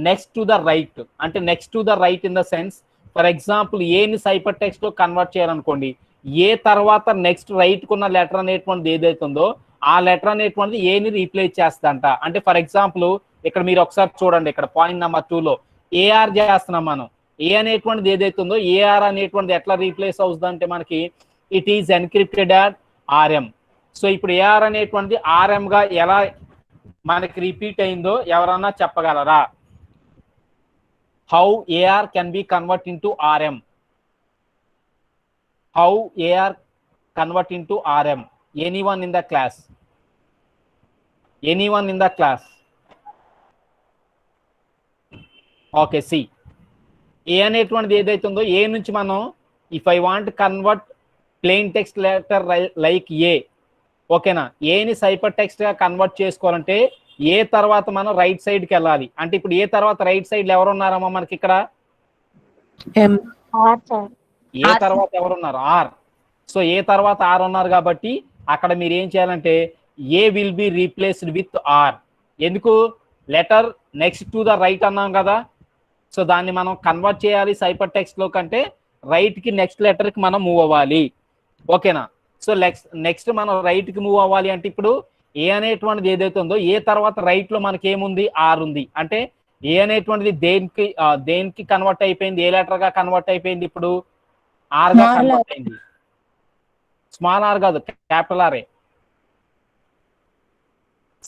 next to the right. అంటే next to the right in the sense, for example ఏని సైపర్ టెక్స్ట్ లో కన్వర్ట్ చేయాలనుకోండి, ఏ తర్వాత నెక్స్ట్ రైట్ కున్న లెటర్ అనేటువంటిది ఏదైతుందో ఆ లెటర్ అనేటువంటిది ఏని రీప్లేస్ చేస్తంట. అంటే ఫర్ ఎగ్జాంపుల్ ఇక్కడ మీరు ఒకసారి చూడండి, ఇక్కడ పాయింట్ నెంబర్ 2 లో ఏఆర్ చేస్తున్నాం మనం. ఏ అనేటువంటిది ఏదైతుందో ఏఆర్ అనేటువంటిది ఎట్లా రీప్లేస్ అవుతుంది అంటే మనకి it is encrypted at RM. So ఇప్పుడు ఏఆర్ అనేటువంటిది ఆర్ఎం గా ఎలా మనకి రిపీట్ అయిందో ఎవరన్నా చెప్పగలరా? How AR can be convert into RM? How AR convert into RM? Anyone in the class? Anyone in the class? Okay, see. A అనేటువంటిది ఏదైతుందో ఏ నుంచి మనం if I want convert plain text letter like ఏ, ఓకేనా, ఏని సైపర్ టెక్స్ట్ గా కన్వర్ట్ చేసుకోవాలంటే ఏ తర్వాత మనం రైట్ సైడ్కి వెళ్ళాలి. అంటే ఇప్పుడు ఏ తర్వాత రైట్ సైడ్ ఎవరు ఉన్నారమ్మా మనకి ఇక్కడ? ఏ తర్వాత ఎవరున్నారు? ఆర్. సో ఏ తర్వాత ఆర్ ఉన్నారు కాబట్టి అక్కడ మీరు ఏం చేయాలంటే A will be replaced with R. ఎందుకు? Letter next to the right అన్నాం కదా. సో దాన్ని మనం కన్వర్ట్ చేయాలి సైపర్ టెక్స్ట్ లో కంటే రైట్ కి నెక్స్ట్ లెటర్ కి మనం మూవ్ అవ్వాలి. ఓకేనా. సో నెక్స్ట్ మనం రైట్ కి మూవ్ అవ్వాలి అంటే ఇప్పుడు ఏ అనేటువంటిది ఏదైతే ఉందో ఏ తర్వాత రైట్ లో మనకి ఏముంది? ఆర్ ఉంది. అంటే ఏ అనేటువంటిది దేనికి కన్వర్ట్ అయిపోయింది? ఏ లెటర్ గా కన్వర్ట్ అయిపోయింది? ఇప్పుడు ఆర్ గా కన్వర్ట్ అయింది. స్మాల్ ఆర్ కాదు, క్యాపిటల్ ఆర్ఏ.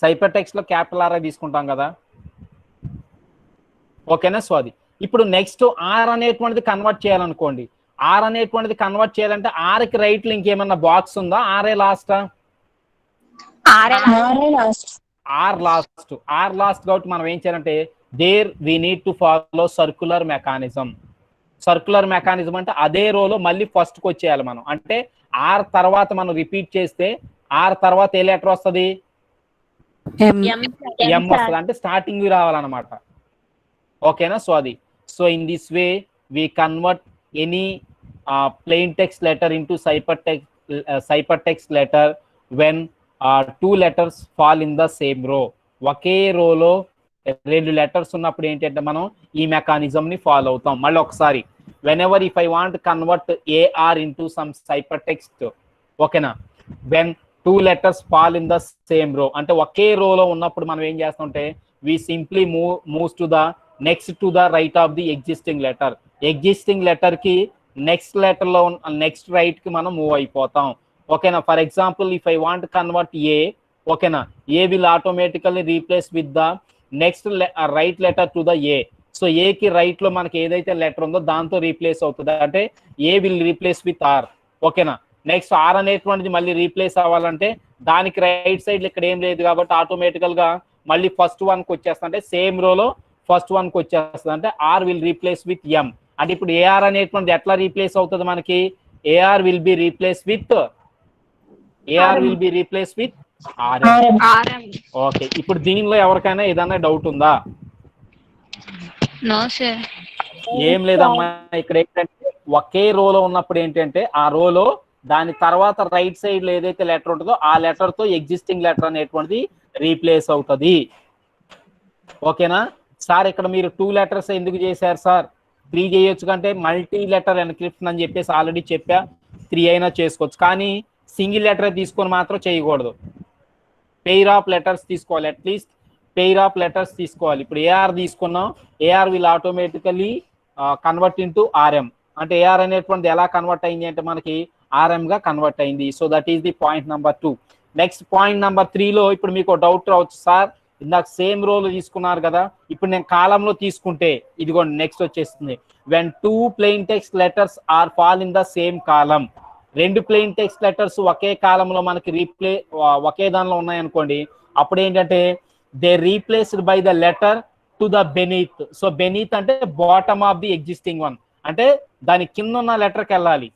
సైపర్ టెక్స్ట్ లో క్యాపిటల్ ఆర్ఏ తీసుకుంటాం కదా. ఓకేనా. సో అది ఇప్పుడు నెక్స్ట్ ఆర్ అనేటువంటిది కన్వర్ట్ చేయాలనుకోండి. ఆర్ అనేటువంటిది కన్వర్ట్ చేయాలంటే ఆర్ కి రైట్ లో ఇంకేమన్నా బాక్స్ ఉందా? RA last? R last. R last కాబట్టి మనం ఏం చేయాలంటే there we need to follow circular mechanism. Circular mechanism అంటే అదే రోలో మళ్ళీ ఫస్ట్ కి వచ్చేయాలి మనం. అంటే ఆర్ తర్వాత మనం రిపీట్ చేస్తే ఆర్ తర్వాత ఏ లెటర్ వస్తుంది? ఎం వస్తుంది. అంటే స్టార్టింగ్ రావాలన్నమాట. ఓకేనా. సో అది so in this way we convert any plain text letter into cipher text letter when 2 letters fall in the same row. ఒకే రోలో 2 లెటర్స్ ఉన్నప్పుడు ఏంటంటే మనం ఈ మెకానిజం ని ఫాలో అవుతాం. మళ్ళీ ఒకసారి whenever if I want to convert AR into some ciphertext, ఓకేనా, when 2 letters fall in the same row, అంటే ఒకే రోలో ఉన్నప్పుడు మనం ఏం చేస్తామంటే we simply moves to the next to the right of the existing letter. Existing letter కి నెక్స్ట్ లెటర్ లో నెక్స్ట్ రైట్ కి మనం మూవ్ అయిపోతాం. ఓకేనా. For example if I want convert A, ఓకేనా, A will automatically replace with the next right letter to the A. So A కి రైట్ లో మనకి ఏదైతే లెటర్ ఉందో దాంతో రీప్లేస్ అవుతుంది. అంటే ఏ విల్ రీప్లేస్ విత్ ఆర్. ఓకేనా. నెక్స్ట్ ఆర్ అనేటువంటిది మళ్ళీ రీప్లేస్ అవ్వాలంటే దానికి రైట్ సైడ్ ఇక్కడ ఏం లేదు కాబట్టి ఆటోమేటికల్ గా మళ్ళీ ఫస్ట్ వన్ కి వచ్చేస్తుంది. అంటే సేమ్ రోలో ఫస్ట్ వన్ కి వచ్చేస్తుంది. అంటే R will replace with M. అంటే ఇప్పుడు ఏఆర్ అనేటువంటిది ఎట్లా రీప్లేస్ అవుతుంది మనకి? AR will be replace with RM. RM. Okay, ఇప్పుడు దీనిలో ఎవరికైనా ఏదైనా డౌట్ ఉందా? No sir. ఏం లేదమ్మా. ఇక్కడ ఏంటంటే ఒకే రోలో ఉన్నప్పుడు ఏంటంటే ఆ రోలో దాని తర్వాత రైట్ సైడ్ లో ఏదైతే లెటర్ ఉంటుందో ఆ లెటర్ తో ఎగ్జిస్టింగ్ లెటర్ అనేటువంటిది రీప్లేస్ అవుతుంది. ఓకేనా సార్? ఇక్కడ మీరు 2 లెటర్స్ ఎందుకు చేశారు సార్? 3 చేయొచ్చు, కంటే మల్టీ లెటర్ ఎన్క్రిప్షన్ అని చెప్పేసి ఆల్రెడీ చెప్పా. 3 అయినా చేసుకోవచ్చు, కానీ సింగిల్ లెటర్ తీసుకొని మాత్రం చేయకూడదు. పెయిర్ ఆఫ్ లెటర్స్ తీసుకోవాలి, అట్లీస్ట్ పెయిర్ ఆఫ్ లెటర్స్ తీసుకోవాలి. ఇప్పుడు ఏఆర్ తీసుకున్నాం, AR will automatically convert into RM. అంటే ఏఆర్ అనేటువంటిది ఎలా కన్వర్ట్ అయింది అంటే మనకి ఆర్ఎం గా కన్వర్ట్ అయింది. So that is the point number 2. Next point number 3లో ఇప్పుడు మీకు డౌట్ రావచ్చు, సార్ ఇందాక సేమ్ రోల్ తీసుకున్నారు కదా, ఇప్పుడు నేను కాలంలో తీసుకుంటే ఇదిగోండి నెక్స్ట్ వచ్చేస్తుంది. When 2 plain text letters are fall in the same column. 2 plain text letters ఒకే కాలంలో మనకి ఒకే దానిలో ఉన్నాయనుకోండి, అప్పుడు ఏంటంటే they replaced by the letter to the beneath. So beneath అంటే bottom of the existing one, అంటే దాని కింద ఉన్న లెటర్కి వెళ్ళాలి.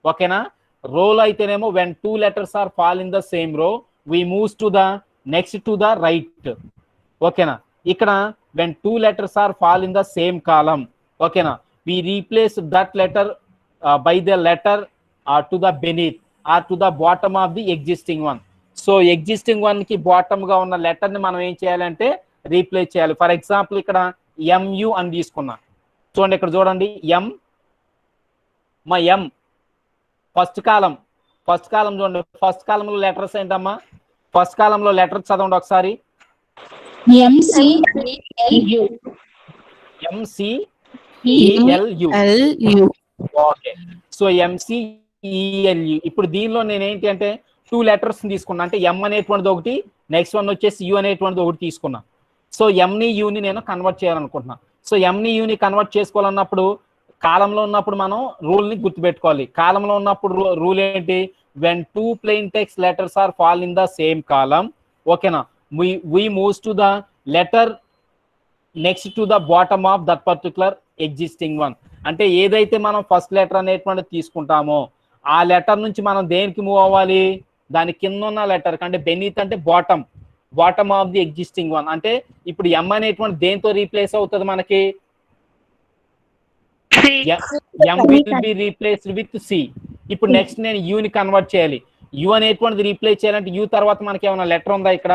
ఓకేనా? రోల్ అయితేనేమో when 2 letters are fall in the same row we moves to the next to the right. ఓకేనా? ఇక్కడ when 2 letters are fall in the same column, ఓకేనా, we replace that letter by the letter to the beneath or to the bottom of the existing one. So existing one కి బాటమ్ గా ఉన్న లెటర్ ని మనం ఏం చేయాలంటే రీప్లేస్ చేయాలి. ఫర్ ఎగ్జాంపుల్ ఇక్కడ ఎంయు అని తీసుకున్నా, చూడండి ఇక్కడ చూడండి, ఎం ఫస్ట్ కాలం చూడండి. ఫస్ట్ కాలంలో లెటర్స్ ఏంటమ్మా? ఫస్ట్ కాలంలో లెటర్ చదవండి ఒకసారి. ఎంసిఈఎల్యు. Okay, so MCELU. ఇప్పుడు దీనిలో నేను ఏంటి అంటే 2 లెటర్స్ తీసుకున్నా, అంటే ఎం అనేటువంటిది ఒకటి, నెక్స్ట్ వన్ వచ్చేసి యు అనేటువంటిది ఒకటి తీసుకున్నా. సో ఎంని యూని నేను కన్వర్ట్ చేయాలనుకుంటున్నా. సో ఎంని యూని కన్వర్ట్ చేసుకోవాలన్నప్పుడు కాలంలో ఉన్నప్పుడు మనం రూల్ ని గుర్తుపెట్టుకోవాలి. కాలంలో ఉన్నప్పుడు రూల్ ఏంటి? When 2 plain text letters are fall in the same column, ఓకేనా, we moves to the letter next to the bottom of that particular existing one. అంటే ఏదైతే మనం ఫస్ట్ లెటర్ అనేటువంటిది తీసుకుంటామో ఆ లెటర్ నుంచి మనం దేనికి మూవ్ అవ్వాలి? దాని కింద ఉన్న లెటర్ అంటే బెనీత్ అంటే bottom of the existing one. అంటే ఇప్పుడు ఎం అనేటువంటి దేంతో రీప్లేస్ అవుతుంది మనకి? M will be replaced with C. ఇప్పుడు నెక్స్ట్ నేను యూని కన్వర్ట్ చేయాలి. యు అనేటువంటిది రీప్లేస్ చేయాలంటే యు తర్వాత మనకి ఏమైనా లెటర్ ఉందా? ఇక్కడ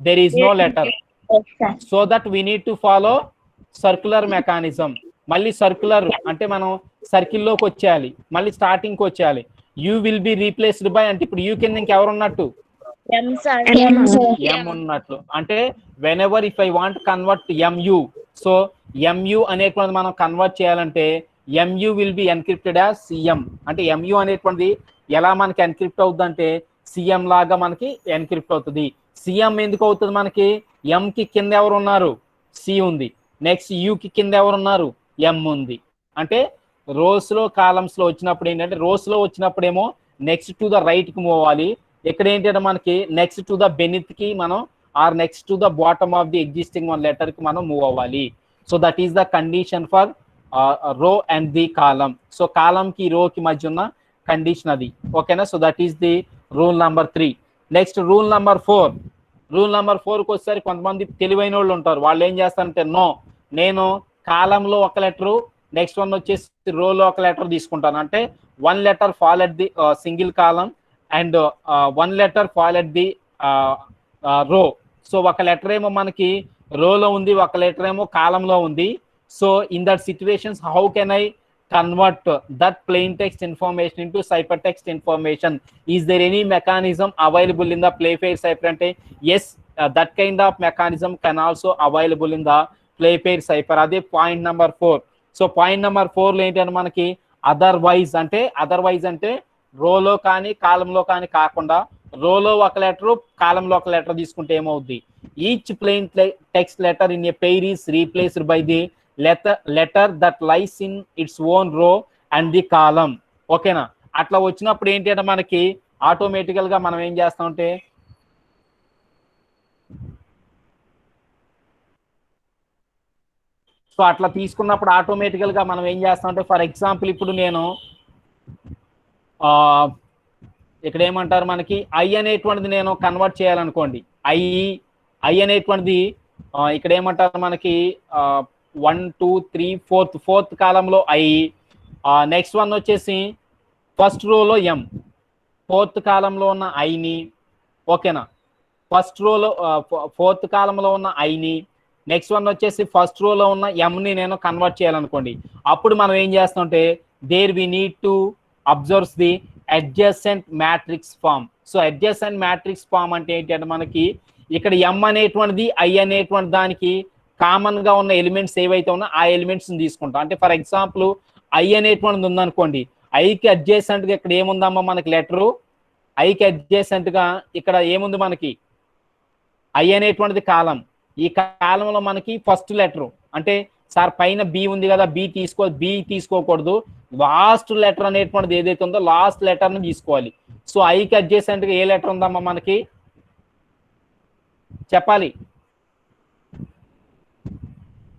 there is no letter. So that we need to follow circular mechanism. మళ్ళీ సర్క్యులర్ అంటే మనం సర్కిల్లోకి వచ్చేయాలి, మళ్ళీ స్టార్టింగ్కి వచ్చేయాలి. U will be replaced by అంటే ఇప్పుడు యూ కింద ఇంకెవరు ఉన్నట్టు? ఎం ఉన్నట్లు. అంటే whenever if I want convert MU, so MU అనేటువంటిది మనం కన్వర్ట్ చేయాలంటే MU will be encrypted as CM. అంటే ఎంయు అనేటువంటిది ఎలా మనకి ఎన్క్రిప్ట్ అవుతుంది అంటే సిఎం లాగా మనకి ఎన్క్రిప్ట్ అవుతుంది. సిఎం ఎందుకు అవుతుంది మనకి? ఎం కి కింద ఎవరు ఉన్నారు? సి ఉంది. నెక్స్ట్ యూకి కింద ఎవరు ఉన్నారు? ఎం ఉంది. అంటే రోస్ లో కాలమ్స్ లో వచ్చినప్పుడు ఏంటంటే రోస్ లో వచ్చినప్పుడేమో నెక్స్ట్ టు ద రైట్ కి మూవ్ అవ్వాలి. ఇక్కడ ఏంటంటే మనకి నెక్స్ట్ టు ద బెనిత్ కి మనం or next to the bottom of the existing one letter కి మనం మూవ్ అవ్వాలి. So that is the condition for row and the column. సో కాలం కి రో కి మధ్య ఉన్న కండిషన్ అది. ఓకేనా? So that is the rule number 3. Next rule number 4. Rule number 4కి వచ్చేసరికి కొంతమంది తెలివైన వాళ్ళు ఉంటారు. వాళ్ళు ఏం చేస్తారంటే నేను కాలంలో ఒక లెటరు, నెక్స్ట్ వన్ వచ్చేసి రోలో ఒక లెటర్ తీసుకుంటాను. అంటే 1 letter fall at the single column and 1 letter fall at the రో. సో ఒక లెటర్ ఏమో మనకి రోలో ఉంది, ఒక లెటర్ ఏమో కాలంలో ఉంది. So in that situations how can I convert that plain text information into ciphertext information? Is there any mechanism available in the Playfair cipher? Ante yes, that kind of mechanism can also available in the Playfair cipher. Ade point number 4. So point number 4 lo enti ante manaki otherwise ante రోలో కానీ కాలంలో కానీ కాకుండా రోలో ఒక లెటర్ కాలంలో ఒక లెటర్ తీసుకుంటే ఏమవుద్ది? Each plain text letter in a pair is replaced by the letter that lies in its own row and the column. ఓకేనా? అట్లా వచ్చినప్పుడు ఏంటి అంటే మనకి ఆటోమేటికల్ గా మనం ఏం చేస్తామంటే సో అట్లా తీసుకున్నప్పుడు ఆటోమేటికల్గా మనం ఏం చేస్తామంటే ఫర్ ఎగ్జాంపుల్ ఇప్పుడు నేను ఇక్కడ ఏమంటారు మనకి ఐ అనేటువంటిది నేను కన్వర్ట్ చేయాలనుకోండి. ఐ అనేటువంటిది ఇక్కడ ఏమంటారు మనకి 1 2 3 4th కాలంలో ఐ, నెక్స్ట్ వన్ వచ్చేసి ఫస్ట్ రోలో ఎం, 4th కాలంలో ఉన్న ఐని, ఓకేనా, ఫస్ట్ రోలో 4th కాలంలో ఉన్న ఐని, నెక్స్ట్ వన్ వచ్చేసి ఫస్ట్ రోలో ఉన్న ఎంని నేను కన్వర్ట్ చేయాలనుకోండి. అప్పుడు మనం ఏం చేస్తామంటే there we need to observes the adjacent matrix form. So adjacent matrix form అంటే ఏంటి అంటే మనకి ఇక్కడ ఎం అనేటువంటిది ఐ అనేటువంటి దానికి కామన్ గా ఉన్న ఎలిమెంట్స్ ఏవైతే ఉన్నా ఆ ఎలిమెంట్స్ తీసుకుంటాం. అంటే ఫర్ ఎగ్జాంపుల్ ఐ అనేటువంటిది ఉందనుకోండి, ఐకి అడ్జసెంట్ గా ఇక్కడ ఏముందమ్మా మనకి లెటరు, ఐకి అడ్జసెంట్ గా ఇక్కడ ఏముంది మనకి ఐ అనేటువంటిది కాలం, ఈ కాలంలో మనకి ఫస్ట్ లెటర్ అంటే సార్ పైన బి ఉంది కదా, బి తీసుకోకూడదు, లాస్ట్ లెటర్ అనేటువంటిది ఏదైతే ఉందో లాస్ట్ లెటర్ ని తీసుకోవాలి. సో ఐకి అడ్జసెంట్ గా ఏ లెటర్ ఉందమ్మా మనకి చెప్పాలి.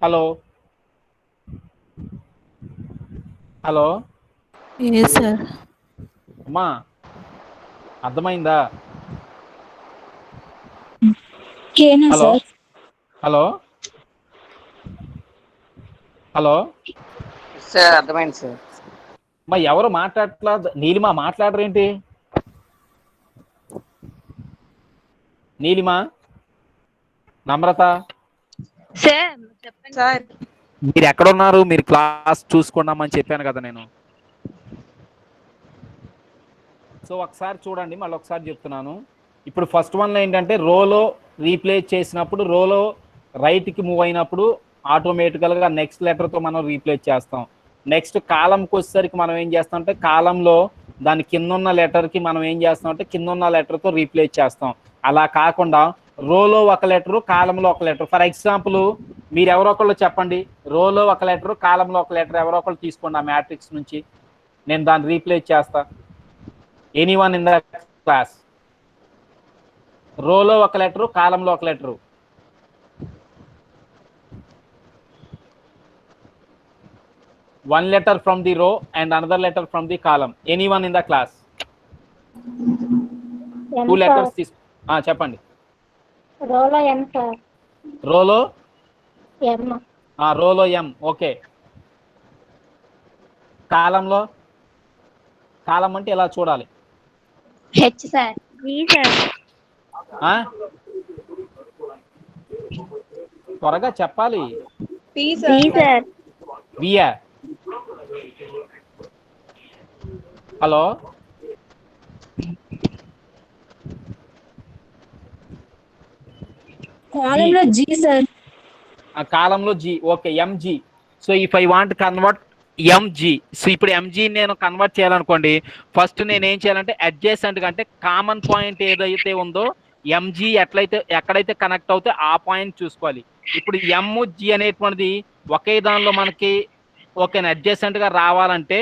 హలో హలో అమ్మా అర్థమైందా? హలో హలో హలో సార్ అర్థమైంది సార్. మా ఎవరు మాట్లాడట్లేదు? నీలిమా మాట్లాడరేంటి? నీలిమా, నమ్రత సార్ చెప్పండి సార్ మీరు ఎక్కడున్నారు? మీరు క్లాస్ చూసుకున్నామని చెప్పాను కదా నేను. సో ఒకసారి చూడండి, మళ్ళీ ఒకసారి చెప్తున్నాను. ఇప్పుడు ఫస్ట్ వన్లో ఏంటంటే రోలో రీప్లేస్ చేసినప్పుడు రోలో రైట్కి మూవ్ అయినప్పుడు ఆటోమేటికల్గా నెక్స్ట్ లెటర్తో మనం రీప్లేస్ చేస్తాం. నెక్స్ట్ కాలంకి వచ్చేసరికి మనం ఏం చేస్తాం అంటే కాలంలో దాని కింద ఉన్న లెటర్కి మనం ఏం చేస్తాం అంటే కింద ఉన్న లెటర్తో రీప్లేస్ చేస్తాం. అలా కాకుండా రోలో ఒక లెటరు, కాలంలో ఒక లెటర్. ఫర్ ఎగ్జాంపుల్ మీరు ఎవరో ఒకళ్ళు చెప్పండి, రోలో ఒక లెటరు, కాలంలో ఒక లెటర్ ఎవరో ఒకళ్ళు తీసుకోండి ఆ మ్యాట్రిక్స్ నుంచి, నేను దాన్ని రీప్లేస్ చేస్తా. Anyone in the class? రోలో ఒక లెటరు, కాలంలో ఒక letter. One letter from the row and another letter from the column. Anyone in the class? Two letters. చెప్పండి. రోలో ఎం సార్. రోలో ఎం. రోలో ఎం. ఓకే. కాలంలో కాలం అంటే ఎలా చూడాలి? H sir. V sir. త్వరగా చెప్పాలి. P sir. వియా. హలో కాలంలో జి సార్. కాలంలో G. Okay, MG. So if I want convert MG, so ఇప్పుడు ఎంజి నేను కన్వర్ట్ చేయాలనుకోండి, ఫస్ట్ నేను ఏం చేయాలంటే అడ్జసెంట్ అంటే కామన్ పాయింట్ ఏదైతే ఉందో ఎంజి ఎక్కడైతే కనెక్ట్ అవుతే ఆ పాయింట్ చూసుకోవాలి. ఇప్పుడు ఎం జి అనేటువంటిది ఒకే దానిలో మనకి ఓకేనా అడ్జసెంట్ గా రావాలంటే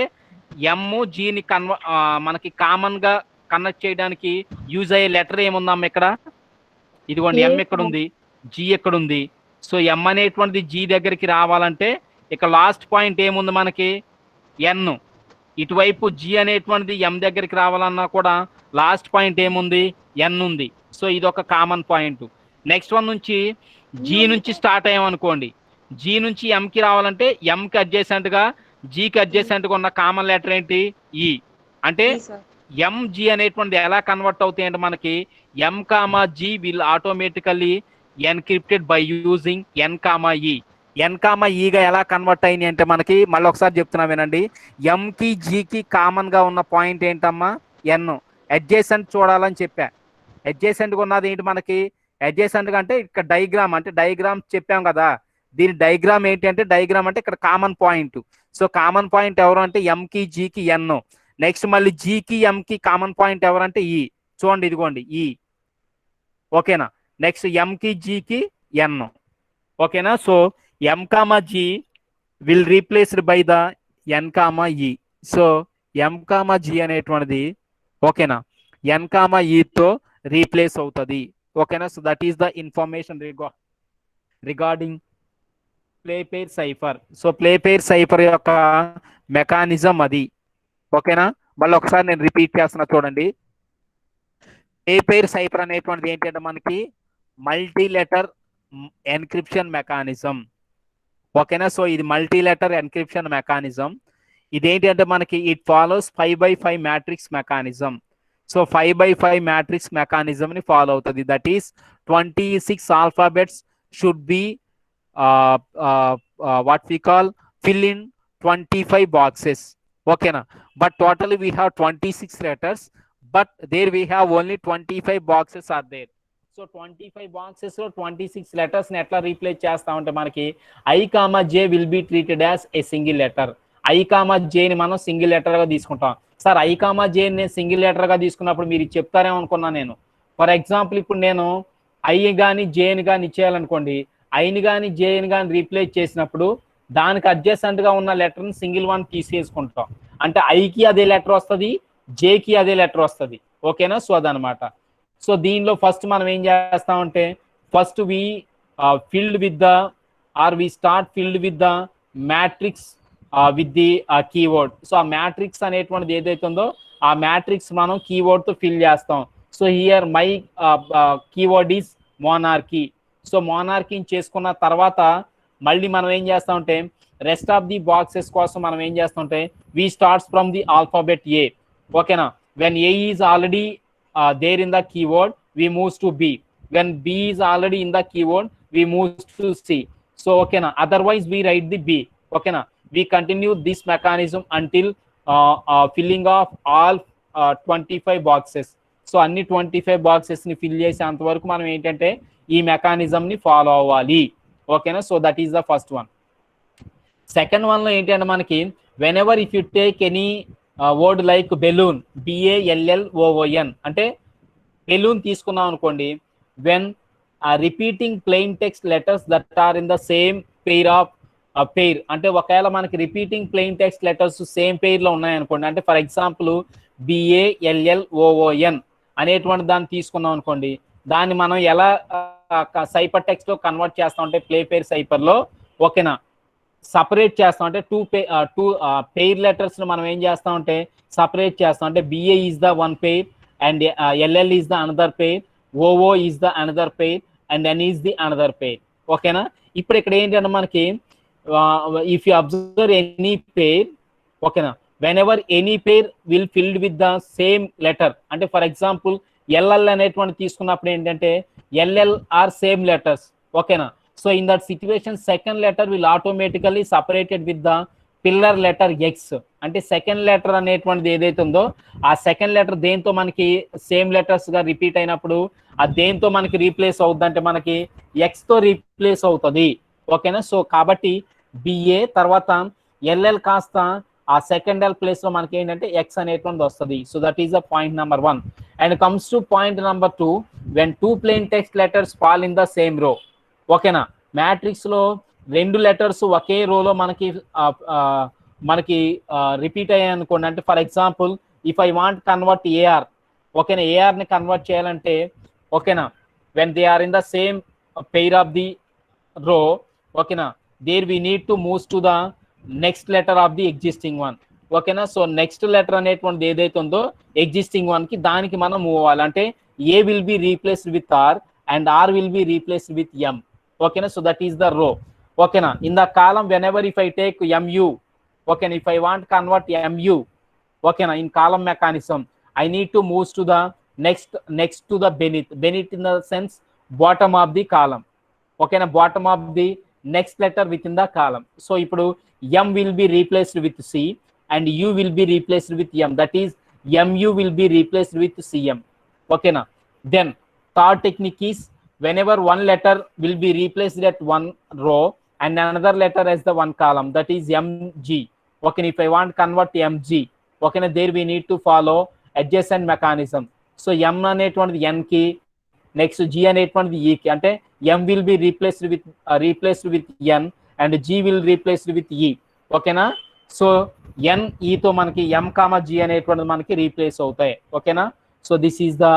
ఎం జిని మనకి కామన్ గా కనెక్ట్ చేయడానికి యూజ్ అయ్యే లెటర్ ఏముందమ్మా ఇక్కడ? ఇదిగోండి, ఎం ఎక్కడుంది, జి ఎక్కడుంది. సో ఎం అనేటువంటిది జి దగ్గరికి రావాలంటే ఇక్కడ లాస్ట్ పాయింట్ ఏముంది మనకి? ఎన్. ఇటువైపు జి అనేటువంటిది ఎం దగ్గరికి రావాలన్నా కూడా లాస్ట్ పాయింట్ ఏముంది? ఎన్ ఉంది. సో ఇది ఒక కామన్ పాయింట్. నెక్స్ట్ వన్ నుంచి జి నుంచి స్టార్ట్ అయ్యామనుకోండి, జి నుంచి ఎంకి రావాలంటే ఎంకి అడ్జసెంట్ గా జికి అడ్జసెంట్ గా ఉన్న కామన్ లెటర్ ఏంటి? ఈ. అంటే ఎం జి అనేటువంటిది ఎలా కన్వర్ట్ అవుతాయి అంటే మనకి M comma G will automatically encrypted by using N comma E. N comma ఈగా ఎలా కన్వర్ట్ అయింది అంటే మనకి మళ్ళీ ఒకసారి చెప్తున్నా వినండి. ఎంకి జికి కామన్ గా ఉన్న పాయింట్ ఏంటమ్మా? ఎన్. అడ్జసెంట్ చూడాలని చెప్పా. అడ్జసెంట్గా ఉన్నది ఏంటి మనకి? అడ్జసెంట్గా అంటే ఇక్కడ డయాగ్రామ్, అంటే డయాగ్రామ్ చెప్పాం కదా, దీని డయాగ్రామ్ ఏంటి అంటే డయాగ్రామ్ అంటే ఇక్కడ common point. So common point ఎవరు అంటే ఎంకి జికి ఎన్. నెక్స్ట్ మళ్ళీ జికి ఎంకి కామన్ పాయింట్ ఎవరంటే ఈ. చూడండి ఇదిగోండి ఈ. ఓకేనా? నెక్స్ట్ ఎంకి జికి ఎన్. ఓకేనా? So M comma G will replaced by the N comma E. So M comma G అనేటువంటిది ఓకేనా ఎన్ కామా ఈతో రీప్లేస్ అవుతుంది. ఓకేనా? So that is the information regarding play pair cipher. So play pair cipher యొక్క మెకానిజం అది. ఓకేనా, మళ్ళీ ఒకసారి నేను రిపీట్ చేస్తున్నా చూడండి. ప్లే పేర్ సైఫర్ అనేటువంటిది ఏంటంటే మనకి మల్టీ లెటర్ ఎన్క్రిప్షన్ మెకానిజం. ఓకేనా, సో ఇది మల్టీ లెటర్ ఎన్క్రిప్షన్ మెకానిజం. ఇదేంటి అంటే మనకి it follows 5x5 matrix mechanism. So 5x5 matrix mechanism ని ఫాలో అవుతుంది. That is 26 alphabets should be what we call fill in 25 boxes. ఓకేనా, but total we have 26 letters, but there we have only 25 boxes are there. So 25 boxes లో 26 letters ని ఎట్లా రీప్లేస్ చేస్తామంటే మనకి I, J will be treated as a single letter. I, J ని మనం సింగిల్ లెటర్ గా తీసుకుంటాం. సార్ I, J ని సింగిల్ లెటర్ గా తీసుకున్నప్పుడు మీరు చెప్తారేమో అనుకున్నా నేను. ఫర్ ఎగ్జాంపుల్ ఇప్పుడు నేను I కానీ J ని కానీ ఇచ్చేయాలనుకోండి, ఐని కానీ జేని కానీ రీప్లేస్ చేసినప్పుడు దానికి అడ్జసెంట్ గా ఉన్న లెటర్ని సింగిల్ వన్ తీసేసుకుంటాం. అంటే ఐకి అదే లెటర్ వస్తుంది, జేకి అదే లెటర్ వస్తుంది. ఓకేనా, సో అదనమాట. సో దీనిలో ఫస్ట్ మనం ఏం చేస్తామంటే first we filled with the we start filled with the matrix with the keyword. So ఆ మ్యాట్రిక్స్ అనేటువంటిది ఏదైతే ఉందో ఆ మ్యాట్రిక్స్ మనం కీవర్డ్ తో ఫిల్ చేస్తాం. So here my keyword is monarchy. So మోనార్కీని చేసుకున్న తర్వాత మళ్ళీ మనం ఏం చేస్తామంటే రెస్ట్ ఆఫ్ ది బాక్సెస్ కోసం మనం ఏం చేస్తామంటే we starts from the alphabet A. ఓకేనా, when A is already there in the keyword we moves to B. When B is already in the keyword we moves to C. So ఓకేనా, otherwise we write the B. ఓకేనా, we continue this mechanism until filling of all 25 boxes. So అన్ని 25 బాక్సెస్ ని ఫిల్ చేసేంత వరకు మనం ఏంటంటే ఈ మెకానిజం ని ఫాలో అవ్వాలి. ఓకేనా, so that is the first one. Second one లో ఏంటంటే మనకి whenever if you take any word like balloon, BALLOON, అంటే బెలూన్ తీసుకున్నాం అనుకోండి, when repeating plain text letters that are in the same pair of pair, అంటే ఒకవేళ మనకి repeating plain text letters same pair లో ఉన్నాయనుకోండి, అంటే ఫర్ ఎగ్జాంపుల్ BALLOON అనేటువంటి దాన్ని తీసుకున్నాం అనుకోండి, దాన్ని మనం ఎలా సైపర్ టెక్స్ట్ లో కన్వర్ట్ చేస్తాం అంటే ప్లే పేర్ సైపర్ లో. ఓకేనా, సపరేట్ చేస్తాం అంటే టూ పెయిర్ లెటర్స్ మనం ఏం చేస్తామంటే సపరేట్ చేస్తాం. అంటే BA is the one pair and LL is the another pair, OO is the another pair and N is the another pair. ఓకేనా, ఇప్పుడు ఇక్కడ ఏంటంటే మనకి if you observe any pair, ఓకేనా, whenever any pair will filled with the same letter, అంటే ఫర్ ఎగ్జాంపుల్ LL అనేటువంటి తీసుకున్నప్పుడు ఏంటంటే LL ఆర్ సేమ్ లెటర్స్. ఓకేనా, so in that situation second letter will automatically separated with the filler letter X. అంటే సెకండ్ లెటర్ అనేటువంటిది ఏదైతే ఉందో ఆ సెకండ్ లెటర్ దేంతో మనకి సేమ్ లెటర్స్ గా రిపీట్ అయినప్పుడు ఆ దేంతో మనకి రీప్లేస్ అవుతుంది అంటే మనకి X తో రీప్లేస్ అవుతుంది. ఓకేనా, సో కాబట్టి BA తర్వాత LL కాస్త ఆ సెకండ్ L ప్లేస్ లో మనకి ఏంటంటే X అనేటువంటి వస్తుంది. So that is the point number 1. And comes to point number 2, when two plain text letters fall in the same row. ఓకేనా, మ్యాట్రిక్స్ లో రెండు లెటర్స్ ఒకే రోలో మనకి రిపీట్ అయ్యాయి అనుకోండి, అంటే for example if I want convert AR, ఓకేనా, AR ని కన్వర్ట్ చేయాలంటే ఓకేనా when they are in the same pair of the row, ఓకేనా, there we need to moves to the next letter of the existing one. ఓకేనా, సో నెక్స్ట్ లెటర్ అనేటువంటి ఏదైతే ఉందో ఎగ్జిస్టింగ్ వన్ కి దానికి మనం మూవ్ అవ్వాలి. అంటే A will be replaced with R and R will be replaced with M. ఓకేనా, సో దట్ ఈస్ ద రో. ఓకేనా, in the column when ever if I take MU, ఓకేనా, if I want convert MU, ఓకేనా, in column mechanism I need to moves to the next to the beneath in the sense bottom of the column. ఓకేనా, bottom of the next letter within the column. So ఇప్పుడు M will be replaced with C and U will be replaced with M. That is MU will be replaced with CM. Okay na. Then third technique is whenever one letter will be replaced at one row and another letter as the one column, that is MG. Okay, if I want convert MG, okay na, there we need to follow adjacent mechanism. So M అనేటువంటిది N కి, నెక్స్ట్ G అనేటువంటిది E కి, అంటే M will be replaced with N and G will replaced with E. ఓకేనా, సో N E తో మనకి M, G అనేటువంటిది మనకి రీప్లేస్ అవుతాయి. ఓకేనా, so this is the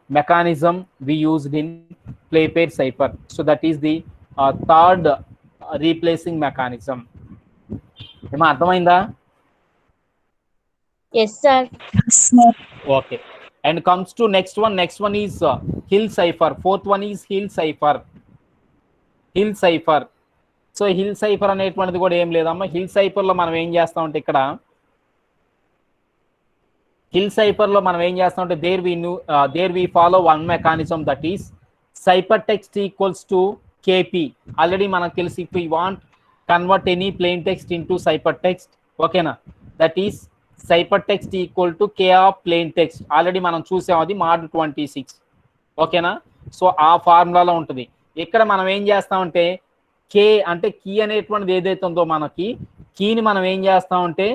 mechanism we used in play pair cipher. So that is the third replacing mechanism. ఏమో అర్థమైందా? Yes, sir. Okay. And comes to next one is hill cipher. Fourth one is hill cipher. So hill cipher అనేటువంటిది కూడా ఏం లేదమ్మా. హిల్ సైఫర్లో మనం ఏం చేస్తామంటే ఇక్కడ there we follow one mechanism that is cipher text equals to KP. Already మనకు తెలిసి if you want convert any plain text into cipher text, ఓకేనా, that is cipher text equal to K of plain text. Already మనం చూసాం, అది mod 26, ఓకేనా. సో ఆ ఫార్ములాలో ఉంటుంది. ఇక్కడ మనం ఏం చేస్తామంటే కే అంటే కీ అనేటువంటిది ఏదైతే ఉందో మనకి కీని మనం ఏం చేస్తామంటే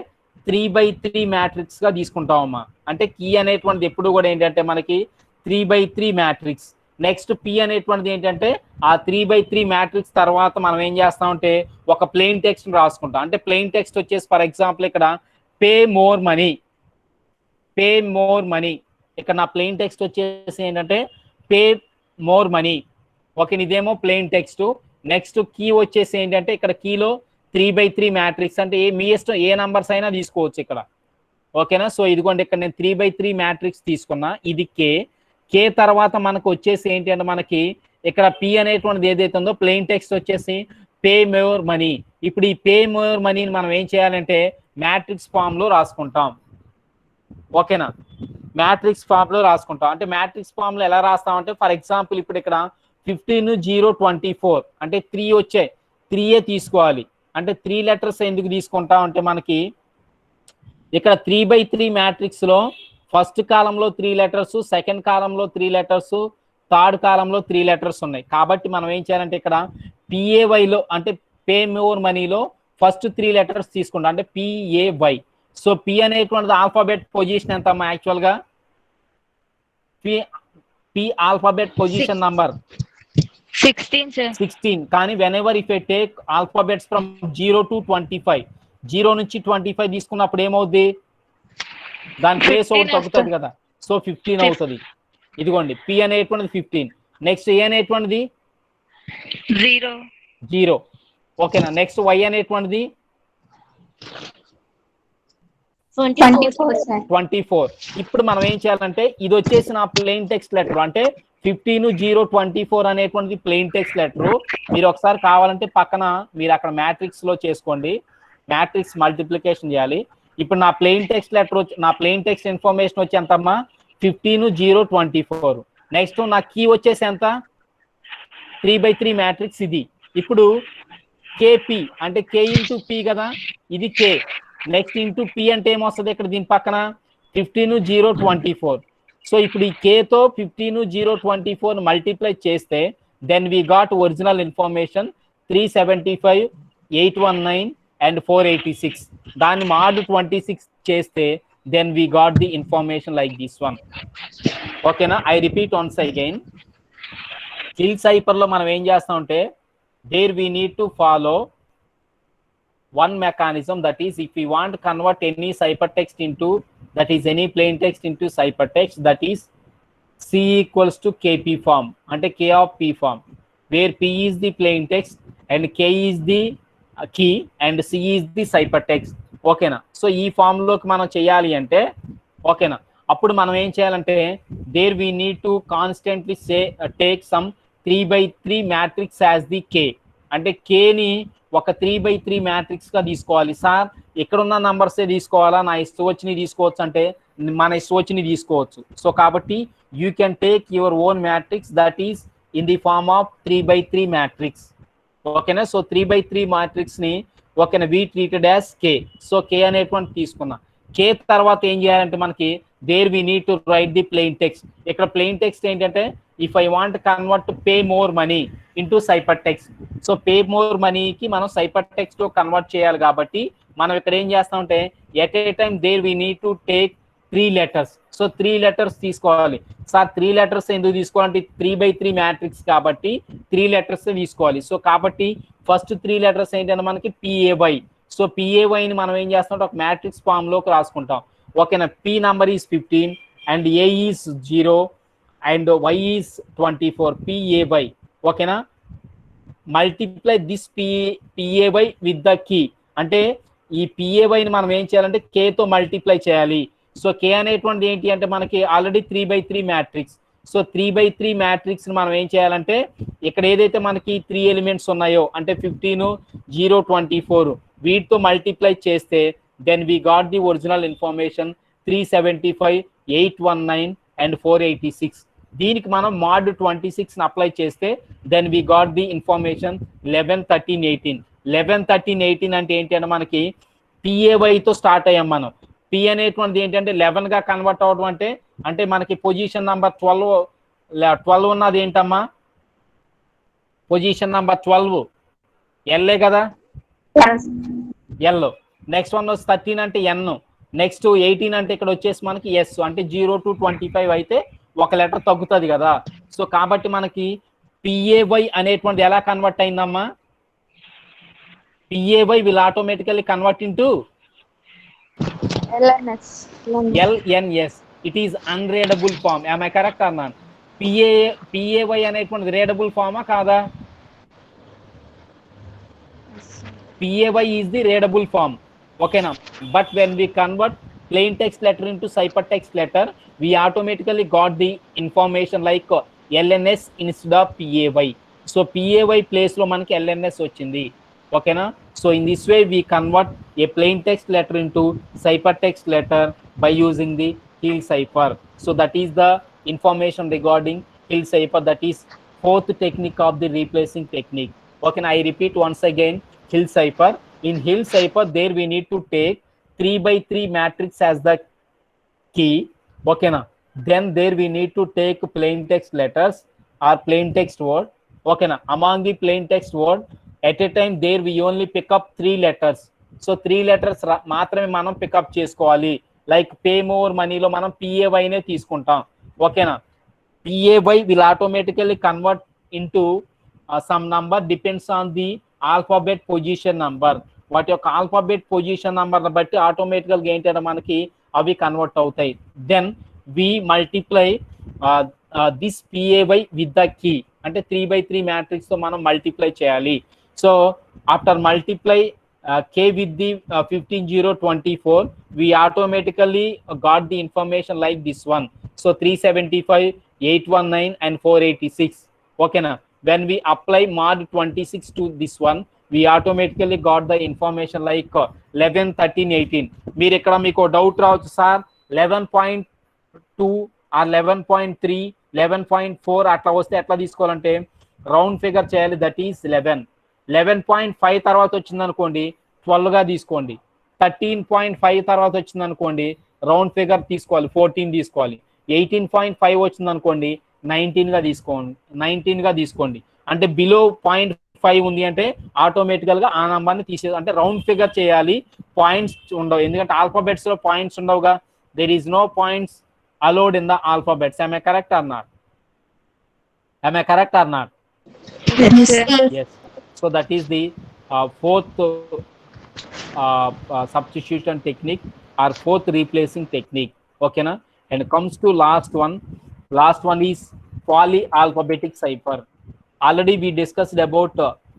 3/3 మ్యాట్రిక్స్ గా తీసుకుంటామమ్మా. అంటే కీ అనేటువంటిది ఎప్పుడు కూడా ఏంటంటే మనకి 3/3 మ్యాట్రిక్స్. నెక్స్ట్ పి అనేటువంటిది ఏంటంటే ఆ 3/3 మ్యాట్రిక్స్ తర్వాత మనం ఏం చేస్తామంటే ఒక ప్లెయిన్ టెక్స్ట్ రాసుకుంటాం. అంటే ప్లెయిన్ టెక్స్ట్ వచ్చేసి ఫర్ ఎగ్జాంపుల్ ఇక్కడ పే మోర్ మనీ. ఇక్కడ నా ప్లెయిన్ టెక్స్ట్ వచ్చేసి ఏంటంటే పే మోర్ మనీ. ఓకే, ఇదేమో ప్లెయిన్ టెక్స్ట్. నెక్స్ట్ కీ వచ్చేసి ఏంటంటే ఇక్కడ కీలో 3/3 మ్యాట్రిక్స్ అంటే మీ ఇష్టం, ఏ నంబర్స్ అయినా తీసుకోవచ్చు ఇక్కడ, ఓకేనా. సో ఇదిగోండి ఇక్కడ నేను 3/3 మ్యాట్రిక్స్ తీసుకున్నా. ఇది కే తర్వాత మనకు వచ్చేసి ఏంటి అంటే మనకి ఇక్కడ పి అనేటువంటిది ఏదైతే ఉందో ప్లెయిన్ టెక్స్ట్ వచ్చేసి పే మోర్ మనీ. ఇప్పుడు ఈ పే మోర్ మనీని మనం ఏం చేయాలంటే మ్యాట్రిక్స్ ఫామ్ లో రాసుకుంటాం, ఓకేనా. మ్యాట్రిక్స్ ఫామ్ లో రాసుకుంటాం. అంటే మ్యాట్రిక్స్ ఫామ్ లో ఎలా రాస్తామంటే ఫర్ ఎగ్జాంపుల్ ఇప్పుడు ఇక్కడ 15, 0, 24 అంటే 3 వచ్చాయి, 3 తీసుకోవాలి. అంటే 3 లెటర్స్ ఎందుకు తీసుకుంటాం అంటే మనకి ఇక్కడ 3/3 మ్యాట్రిక్స్ లో ఫస్ట్ కాలంలో 3 లెటర్స్, సెకండ్ కాలంలో 3 లెటర్స్, థర్డ్ కాలంలో 3 లెటర్స్ ఉన్నాయి. కాబట్టి మనం ఏం చేయాలంటే ఇక్కడ పిఏవైలో అంటే పే మోర్ మనీలో ఫస్ట్ 3 లెటర్స్ తీసుకుంటాం, అంటే పిఏవై. సో పి అనేటువంటిది ఆల్ఫాబెట్ పొజిషన్ ఎంత అమ్మా? యాక్చువల్ గా P alphabet position number 16, sir. 16. కానీ when ever if I take alphabets from 0 to 25, 0 నుంచి 25 తీసుకున్నప్పుడు ఏమవుద్ది? దాని ప్లేస్ ఒకటి తగ్గుతుంది కదా. సో 15 అవుతుంది. ఇదిగోండి పి అనేటువంటిది 15. నెక్స్ట్ ఏ అనేటువంటిది 0, ఓకేనా. నెక్స్ట్ వై అనేటువంటిది 24. ఇప్పుడు మనం ఏం చేయాలంటే ఇది వచ్చేసి నా ప్లెయిన్ టెక్స్ట్ లెటర్, అంటే 15, 0, 24 అనేటువంటిది ప్లెయిన్ టెక్స్ట్ లెటర్. మీరు ఒకసారి కావాలంటే పక్కన మీరు అక్కడ మ్యాట్రిక్స్ లో చేసుకోండి, మ్యాట్రిక్స్ మల్టిప్లికేషన్ చేయాలి. ఇప్పుడు నా ప్లెయిన్ టెక్స్ట్ లెటర్ నా ప్లెయిన్ టెక్స్ట్ ఇన్ఫర్మేషన్ వచ్చి ఎంతమ్మా? 15, 0, 24. నెక్స్ట్ నా కీ వచ్చేసి ఎంత? 3/3 మ్యాట్రిక్స్ ఇది. ఇప్పుడు కేపి అంటే కే ఇంటూ పి కదా, ఇది కే. నెక్స్ట్ ఇంటూ పి అంటే ఏమొస్తుంది ఇక్కడ దీని పక్కన? 15, 0, 24. సో ఇప్పుడు ఈ కేతో 15, 0, 24 మల్టిప్లై చేస్తే then we got original information 375, 819 and 486. దాన్ని mod 26 చేస్తే then we got the information like this one, ఓకేనా. I repeat once again. Hill cipher లో మనం ఏం చేస్తామంటే there we need to follow one mechanism, that is if we want to convert any ciphertext into, that is any plain text into ciphertext, that is C equals to KP form, ante K of P form, where P is the plain text and K is the key and C is the ciphertext, okay na. So ee form loki manam cheyali ante, okay na, appudu manam em cheyalante there we need to constantly say take some 3/3 matrix as the K, అంటే K ని ఒక 3/3 మ్యాట్రిక్స్ గా తీసుకోవాలి. సార్ ఎక్కడున్న నంబర్స్ తీసుకోవాలా, నా ఇష్టం వచ్చినవి తీసుకోవచ్చు అంటే మన ఇష్టం వచ్చినవి తీసుకోవచ్చు. సో కాబట్టి you can take your own matrix that is in the form of 3/3 matrix, ఓకేనా. సో 3/3 మ్యాట్రిక్స్ ని ఓకేనా we treated as K. So K అనేటువంటి తీసుకున్నా. కే తర్వాత ఏం చేయాలంటే మనకి there we need to write the plain text. ఇక్కడ ప్లెయిన్ టెక్స్ట్ ఏంటంటే if I want convert pay more money into cipher text. So pay more మనీకి మనం సైపర్ టెక్స్ట్ లో కన్వర్ట్ చేయాలి కాబట్టి మనం ఇక్కడ ఏం చేస్తామంటే at a time there we need to take 3 letters. So 3 letters తీసుకోవాలి. సార్ 3 లెటర్స్ ఎందుకు తీసుకోవాలంటే 3/3 మ్యాట్రిక్స్ కాబట్టి 3 లెటర్స్ తీసుకోవాలి. సో కాబట్టి ఫస్ట్ 3 లెటర్స్ ఏంటంటే మనకి పిఏవై. సో పిఏవైని మనం ఏం చేస్తామంటే ఒక మ్యాట్రిక్స్ ఫామ్ లోకి రాసుకుంటాం, ఓకేనా. P number is 15 and A is 0 and Y is 24, PAY, ఓకేనా. Multiply this PAY with the key. అంటే ఈ పిఏవైని మనం ఏం చేయాలంటే కేతో మల్టిప్లై చేయాలి. సో కే అనేటువంటిది ఏంటి అంటే మనకి ఆల్రెడీ 3/3 మ్యాట్రిక్స్. సో 3/3 మ్యాట్రిక్స్ మనం ఏం చేయాలంటే ఇక్కడ ఏదైతే మనకి 3 ఎలిమెంట్స్ ఉన్నాయో అంటే 15, 0, 24 వీటితో మల్టిప్లై చేస్తే then we got the original information 375, 819 and 486. దీనికి మనం mod 26 అప్లై చేస్తే then we got the information 11, 13, 18. 11, 13, 18 అంటే ఏంటి అంటే మనకి పిఏవైతో స్టార్ట్ అయ్యాం మనం. పి అనేటువంటిది ఏంటంటే 11 గా కన్వర్ట్ అవడం అంటే మనకి పొజిషన్ నంబర్ 12 ఉన్నది ఏంటమ్మా? పొజిషన్ నంబర్ 12 ఎల్ఏ కదా, ఎల్. నెక్స్ట్ వన్ 13 అంటే ఎన్. నెక్స్ట్ 18 అంటే ఇక్కడ వచ్చేసి మనకి ఎస్. అంటే 0 to 25 అయితే ఒక లెటర్ తగ్గుతుంది కదా. సో కాబట్టి మనకి పిఏవై అనేటువంటి ఎలా కన్వర్ట్ అయిందమ్మా? PAY will automatically convert into LNS. It is unreadable form. Am I correct or not? PAY అనేటువంటి readable form కాదా? PAY is the readable form. Okay now. But when we convert plain text letter into ciphertext letter, we automatically got the information like LNS instead of PAY. So PAY place లో మనకి LNS వచ్చింది. ఓకేనా? So in this way we convert a plain text letter into ciphertext letter by using the Hill cipher. So that is the information regarding Hill cipher. That is fourth technique of the replacing technique. Okay, I repeat once again, Hill cipher. In Hill cipher, there we need to take 3/3 matrix as the key. Okay, na? Then there we need to take plain text letters or plain text word. Okay, na? Among the plain text word, at a time there we only pick up 3 letters. So 3 letters మాత్రమే మనం పికప్ చేసుకోవాలి. లైక్ పే మోర్ మనీలో మనం పిఏవైనే తీసుకుంటాం. ఓకేనా? PAY will automatically convert into some number depends on the alphabet position number. వాటి యొక్క ఆల్ఫాబెట్ పొజిషన్ నంబర్ని బట్టి ఆటోమేటికల్గా ఏంటంటే మనకి అవి కన్వర్ట్ అవుతాయి. Then we multiply this PAY with the key. అంటే 3/3 మ్యాట్రిక్స్ తో మనం మల్టిప్లై చేయాలి. So after multiply k with the 15, 0, 24, we automatically got the information like this one. So 375, 819 and 486. Okay na? When we apply mod 26 to this one, we automatically got the information like 11, 13, 18. మీరు ఇక్కడ మీకు డౌట్ రావచ్చు సార్ 11.2 or 11.3, 11.4 అట్లా వస్తే ఎట్లా తీసుకోవాలంటే రౌండ్ ఫిగర్ చేయాలి. That is 11. 11.5 తర్వాత వచ్చింది అనుకోండి 12 గా తీసుకోండి. 13.5 తర్వాత వచ్చింది అనుకోండి రౌండ్ ఫిగర్ తీసుకోవాలి 14 తీసుకోవాలి. 18.5 వచ్చింది అనుకోండి 19 గా తీసుకోండి. అంటే బిలో 0.5 ఉంది అంటే ఆటోమేటికల్ గా ఆ నంబర్ని తీసేది. అంటే రౌండ్ ఫిగర్ చేయాలి, పాయింట్స్ ఉండవు. ఎందుకంటే ఆల్ఫాబెట్స్ లో పాయింట్స్ ఉండవుగా. There is no points allowed in the alphabets. Am I correct or not? Yes. So that is the fourth substitution technique or fourth replacing technique. Okay na? And comes to last one is polyalphabetic cipher. Already we discussed about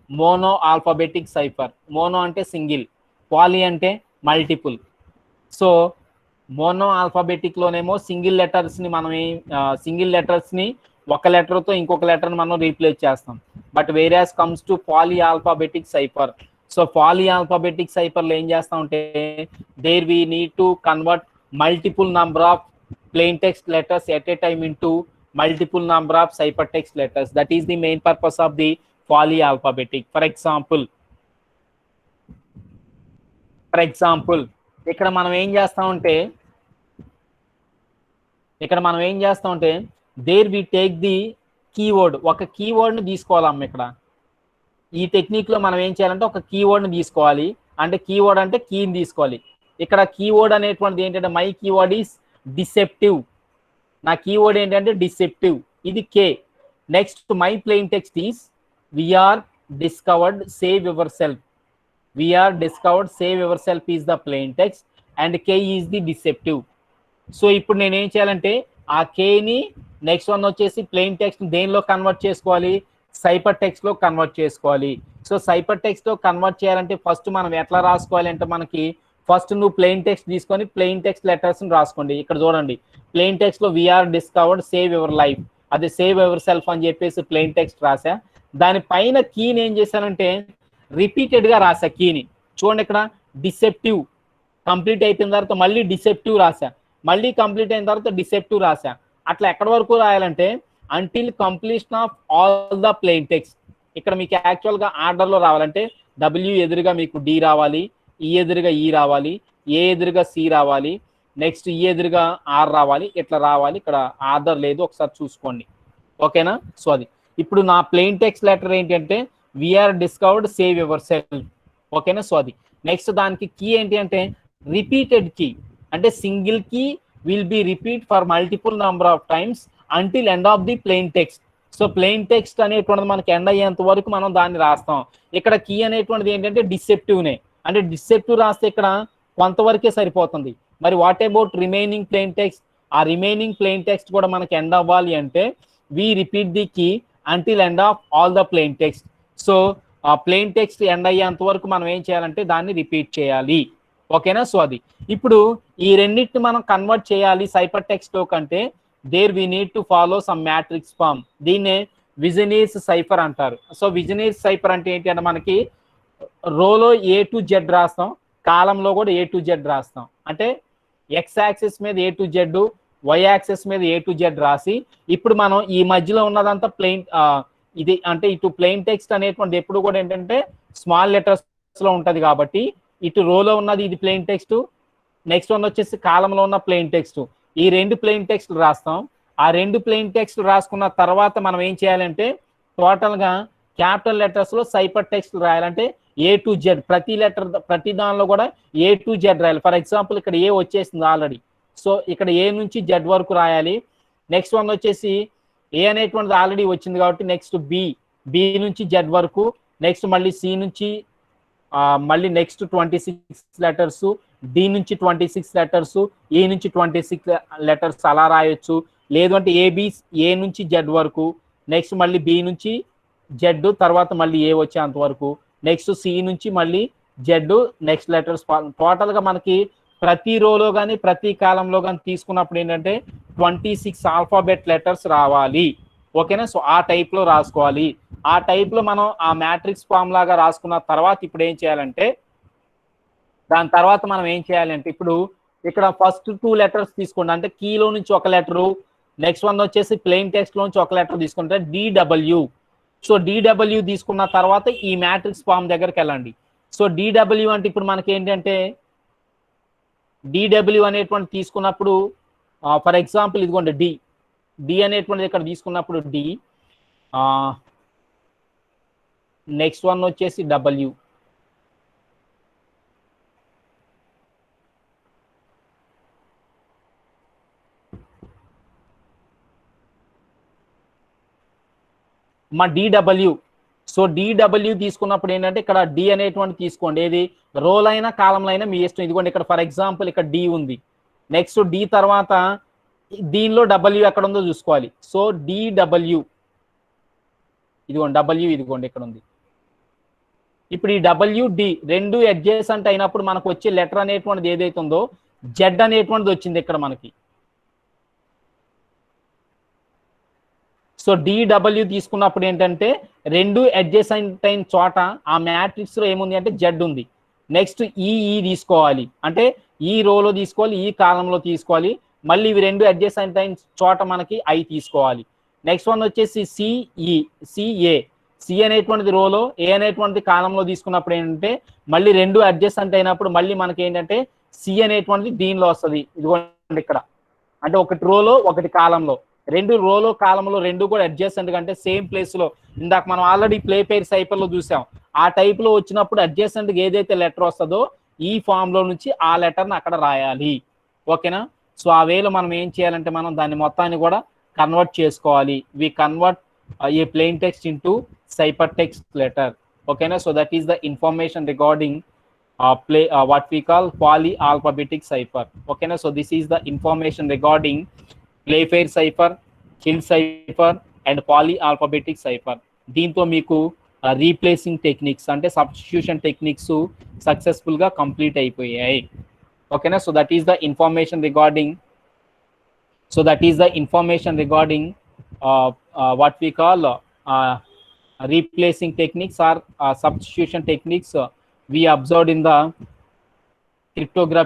mono alphabetic cipher. Mono ante single, poly ante multiple. So mono alphabetic లోనేమో సింగిల్ లెటర్స్ ని ఒక లెటర్ తో ఇంకొక లెటర్ ని మనం రీప్లేస్ చేస్తాం. But various comes to poly alphabetic cipher. So poly alphabetic cipher లో ఏం చేస్తాం అంటే there we need to convert multiple number of plain text letters at a time into multiple number of cipher text letters. That is the main purpose of the poly alphabetic. For example ఇక్కడ మనం ఏం చేస్తామంటే there we take the keyword. ఒక కీవర్డ్ ని తీసుకోవాలమ్మ. ఇక్కడ ఈ టెక్నిక్ లో మనం ఏం చేయాలంటే ఒక కీవర్డ్ ని తీసుకోవాలి. అంటే కీవర్డ్ అంటే కీని తీసుకోవాలి. ఇక్కడ కీవర్డ్ అనేటువంటిది ఏంటంటే మై కీవర్డ్ ఈస్ డిసెప్టివ్. నా కీవర్డ్ ఏంటంటే డిసెప్టివ్. ఇది K. Next my plain text is we are discovered save yourself. Save yourself is the plain text and K is the deceptive. So ఇప్పుడు నేనేం చేయాలంటే ఆ కేని నెక్స్ట్ వన్ వచ్చేసి ప్లెయిన్ టెక్స్ట్ దేనిలో కన్వర్ట్ చేసుకోవాలి? సైపర్ టెక్స్ట్ లో కన్వర్ట్ చేసుకోవాలి. సో సైపర్ టెక్స్ట్ లో కన్వర్ట్ చేయాలంటే ఫస్ట్ మనం ఎట్లా రాసుకోవాలి అంటే మనకి ఫస్ట్ నువ్వు ప్లెయిన్ టెక్స్ట్ తీసుకొని ప్లెయిన్ టెక్స్ట్ లెటర్స్ రాసుకోండి. ఇక్కడ చూడండి ప్లెయిన్ టెక్స్ట్ లో we are discovered save your life, అదే సేవ్ యువర్ సెల్ఫ్ అని చెప్పేసి ప్లెయిన్ టెక్స్ట్ రాసా. దానిపైన కీని ఏం చేశానంటే రిపీటెడ్ గా రాసా కీని. చూడండి ఇక్కడ డిసెప్టివ్ కంప్లీట్ అయిపోయిన తర్వాత మళ్ళీ డిసెప్టివ్ రాసా, మళ్ళీ కంప్లీట్ అయిన తర్వాత డిసెప్టివ్ రాసా. అట్లా ఎక్కడి వరకు రాయాలంటే until completion of all the plain text. ఇక్కడ మీకు యాక్చువల్ గా ఆర్డర్ లో రావాలంటే డబ్ల్యూ ఎదురుగా మీకు డి రావాలి, ఈ ఎదురుగా ఈ రావాలి, ఏ ఎదురుగా సి రావాలి, నెక్స్ట్ ఈ ఎదురుగా ఆర్ రావాలి, ఇట్లా రావాలి. ఇక్కడ ఆర్డర్ లేదు, ఒకసారి చూసుకోండి. ఓకేనా? సో అది ఇప్పుడు నా ప్లెయిన్ టెక్స్ట్ లెటర్ ఏంటంటే we are discovered save yourself. ఓకేనా? సో అది నెక్స్ట్ దానికి కీ ఏంటి అంటే రిపీటెడ్ కీ, అంటే single key will be repeat for multiple number of times until end of the plain text. So plain text అనేటువంటిది మనకి ఎండ్ అయ్యేంత వరకు మనం దాన్ని రాస్తాం. ఇక్కడ కీ అనేటువంటిది ఏంటంటే డిసెప్టివ్నే, అంటే డిసెప్టివ్ రాస్తే ఇక్కడ కొంతవరకే సరిపోతుంది. మరి what about remaining plain text? ఆ రిమైనింగ్ ప్లెయిన్ టెక్స్ట్ కూడా మనకి ఎండ్ అవ్వాలి అంటే we repeat the key until end of all the plain text. So ఆ ప్లెయిన్ టెక్స్ట్ ఎండ్ అయ్యేంత వరకు మనం ఏం చేయాలంటే దాన్ని రిపీట్ చేయాలి. ఓకేనా? సో అది ఇప్పుడు ఈ రెండింటిని మనం కన్వర్ట్ చేయాలి సైపర్ టెక్స్ట్ లో కంటే there we need to follow some matrix form. దీన్నే విజనీర్స్ సైఫర్ అంటారు. సో విజనీర్స్ సైఫర్ అంటే ఏంటి అంటే మనకి రోలో ఏ టు జెడ్ రాస్తాం, కాలంలో కూడా ఏ టు జెడ్ రాస్తాం. అంటే ఎక్స్ యాక్సిస్ మీద A to Z, why axis మీద ఏ టు జెడ్ రాసి ఇప్పుడు మనం ఈ మధ్యలో ఉన్నదంతా ప్లెయిన్ ఇది అంటే ఇటు ప్లెయిన్ టెక్స్ట్ అనేటువంటి ఎప్పుడు కూడా ఏంటంటే స్మాల్ లెటర్స్ లో ఉంటది కాబట్టి ఇటు రోలో ఉన్నది ఇది ప్లెయిన్ టెక్స్ట్, నెక్స్ట్ వన్ వచ్చేసి కాలంలో ఉన్న ప్లెయిన్ టెక్స్ట్. ఈ రెండు ప్లెయిన్ టెక్స్ట్ రాస్తాం. ఆ రెండు ప్లెయిన్ టెక్స్ట్ రాసుకున్న తర్వాత మనం ఏం చేయాలంటే టోటల్ గా క్యాపిటల్ లెటర్స్ లో సైపర్ టెక్స్ట్ రాయాలంటే ఏ టు జెడ్, ప్రతి లెటర్ ప్రతి దానిలో కూడా ఏ టు జెడ్ రాయాలి. ఫర్ ఎగ్జాంపుల్ ఇక్కడ ఏ వచ్చేసింది ఆల్రెడీ, సో ఇక్కడ ఏ నుంచి జెడ్ వరకు రాయాలి. నెక్స్ట్ వన్ వచ్చేసి ఏ అనేటువంటిది ఆల్రెడీ వచ్చింది కాబట్టి నెక్స్ట్ బి నుంచి జెడ్ వరకు, నెక్స్ట్ మళ్ళీ సి నుంచి మళ్ళీ నెక్స్ట్ 26 లెటర్స్, డి నుంచి 26 లెటర్స్, ఏ నుంచి 26 లెటర్స్ అలా రాయొచ్చు. లేదు అంటే ఏ నుంచి జెడ్ వరకు, నెక్స్ట్ మళ్ళీ బి నుంచి జెడ్, తర్వాత మళ్ళీ ఏ వచ్చేంత వరకు, నెక్స్ట్ సి నుంచి మళ్ళీ జెడ్, నెక్స్ట్ లెటర్స్. టోటల్ గా మనకి ప్రతి రోలో కానీ ప్రతి కాలంలో కానీ తీసుకున్నప్పుడు ఏంటంటే 26 ఆల్ఫాబెట్ లెటర్స్ రావాలి. ఓకేనా? సో ఆ టైప్ లో రాసుకోవాలి. ఆ టైప్ లో మనం ఆ మ్యాట్రిక్స్ ఫామ్ లాగా రాసుకున్న తర్వాత ఇప్పుడు ఏం చేయాలంటే దాని తర్వాత మనం ఏం చేయాలంటే ఇప్పుడు ఇక్కడ ఫస్ట్ 2 లెటర్స్ తీసుకోండి. అంటే కీలో నుంచి ఒక లెటరు, నెక్స్ట్ వన్ వచ్చేసి ప్లెయిన్ టెక్స్ట్ లోంచి ఒక లెటర్ తీసుకుంటే డిడబ్ల్యూ. సో డిడబ్ల్యూ తీసుకున్న తర్వాత ఈ మ్యాట్రిక్స్ ఫామ్ దగ్గరికి వెళ్ళండి. సో డిడబ్ల్యూ అంటే ఇప్పుడు మనకి ఏంటంటే డిడబ్ల్యూ అనేటువంటి తీసుకున్నప్పుడు ఫర్ ఎగ్జాంపుల్ ఇదిగోండి డి అనేటువంటిది ఇక్కడ తీసుకున్నప్పుడు డి, నెక్స్ట్ వన్ వచ్చేసి డబ్ల్యూ, మా డిడబ్ల్యూ. సో డిడబ్ల్యూ తీసుకున్నప్పుడు ఏంటంటే ఇక్కడ డి అనేటువంటి తీసుకోండి, ఏది రోల్ అయినా కాలంలో అయినా మీ ఇష్టం. ఇదిగోండి ఇక్కడ ఫర్ ఎగ్జాంపుల్ ఇక్కడ డి ఉంది, నెక్స్ట్ డి తర్వాత దీనిలో డబ్ల్యూ ఎక్కడ ఉందో చూసుకోవాలి. సో డిడబ్ల్యూ ఇదిగోండి డబ్ల్యూ, ఇదిగోండి ఇక్కడ ఉంది. ఇప్పుడు ఈ డబ్ల్యూ డి రెండు అడ్జసెంట్ అయినప్పుడు మనకు వచ్చే లెటర్ అనేటువంటిది ఏదైతే ఉందో జెడ్ అనేటువంటిది వచ్చింది ఇక్కడ మనకి. సో డిడబ్ల్యూ తీసుకున్నప్పుడు ఏంటంటే రెండు అడ్జసెంట్ అయిన చోట ఆ మ్యాట్రిక్స్ లో ఏముంది అంటే జెడ్ ఉంది. నెక్స్ట్ ఈ తీసుకోవాలి, అంటే ఈ రోలో తీసుకోవాలి, ఈ కాలంలో తీసుకోవాలి. మళ్ళీ ఇవి రెండు అడ్జసెంట్ అయిన చోట మనకి ఐ తీసుకోవాలి. నెక్స్ట్ వన్ వచ్చేసి సిఏ అనేటువంటిది రోలో, ఏ అనేటువంటిది కాలంలో తీసుకున్నప్పుడు ఏంటంటే మళ్ళీ రెండు అడ్జసెంట్ అయినప్పుడు మళ్ళీ మనకి ఏంటంటే సి అనేటువంటిది దీనిలో వస్తుంది. ఇదిగోండి ఇక్కడ, అంటే ఒకటి రోలో ఒకటి కాలంలో, రెండు రోలో కాలంలో రెండు కూడా అడ్జసెంట్ గా అంటే సేమ్ ప్లేస్ లో ఇందాక మనం ఆల్రెడీ ప్లే పేర్ సైపర్ లో చూసాం. ఆ టైప్ లో వచ్చినప్పుడు అడ్జసెంట్ గా ఏదైతే లెటర్ వస్తుందో ఈ ఫామ్ లో నుంచి ఆ లెటర్ ని అక్కడ రాయాలి. ఓకేనా? సో ఆ వేలో మనం ఏం చేయాలంటే మనం దాన్ని మొత్తాన్ని కూడా కన్వర్ట్ చేసుకోవాలి. We convert a plain text into cipher text letter. ఓకేనా? So that is the information regarding what we call polyalphabetic cipher. Okay, so this is the information regarding Playfair cipher, Hill cipher and polyalphabetic cipher. దీంతో మీకు రీప్లేసింగ్ టెక్నిక్స్ అంటే సబ్స్టిట్యూషన్ టెక్నిక్స్ సక్సెస్ఫుల్గా కంప్లీట్ అయిపోయాయి. ఓకేనా? So that is the information regarding what we call replacing techniques or substitution techniques we observed in the cryptography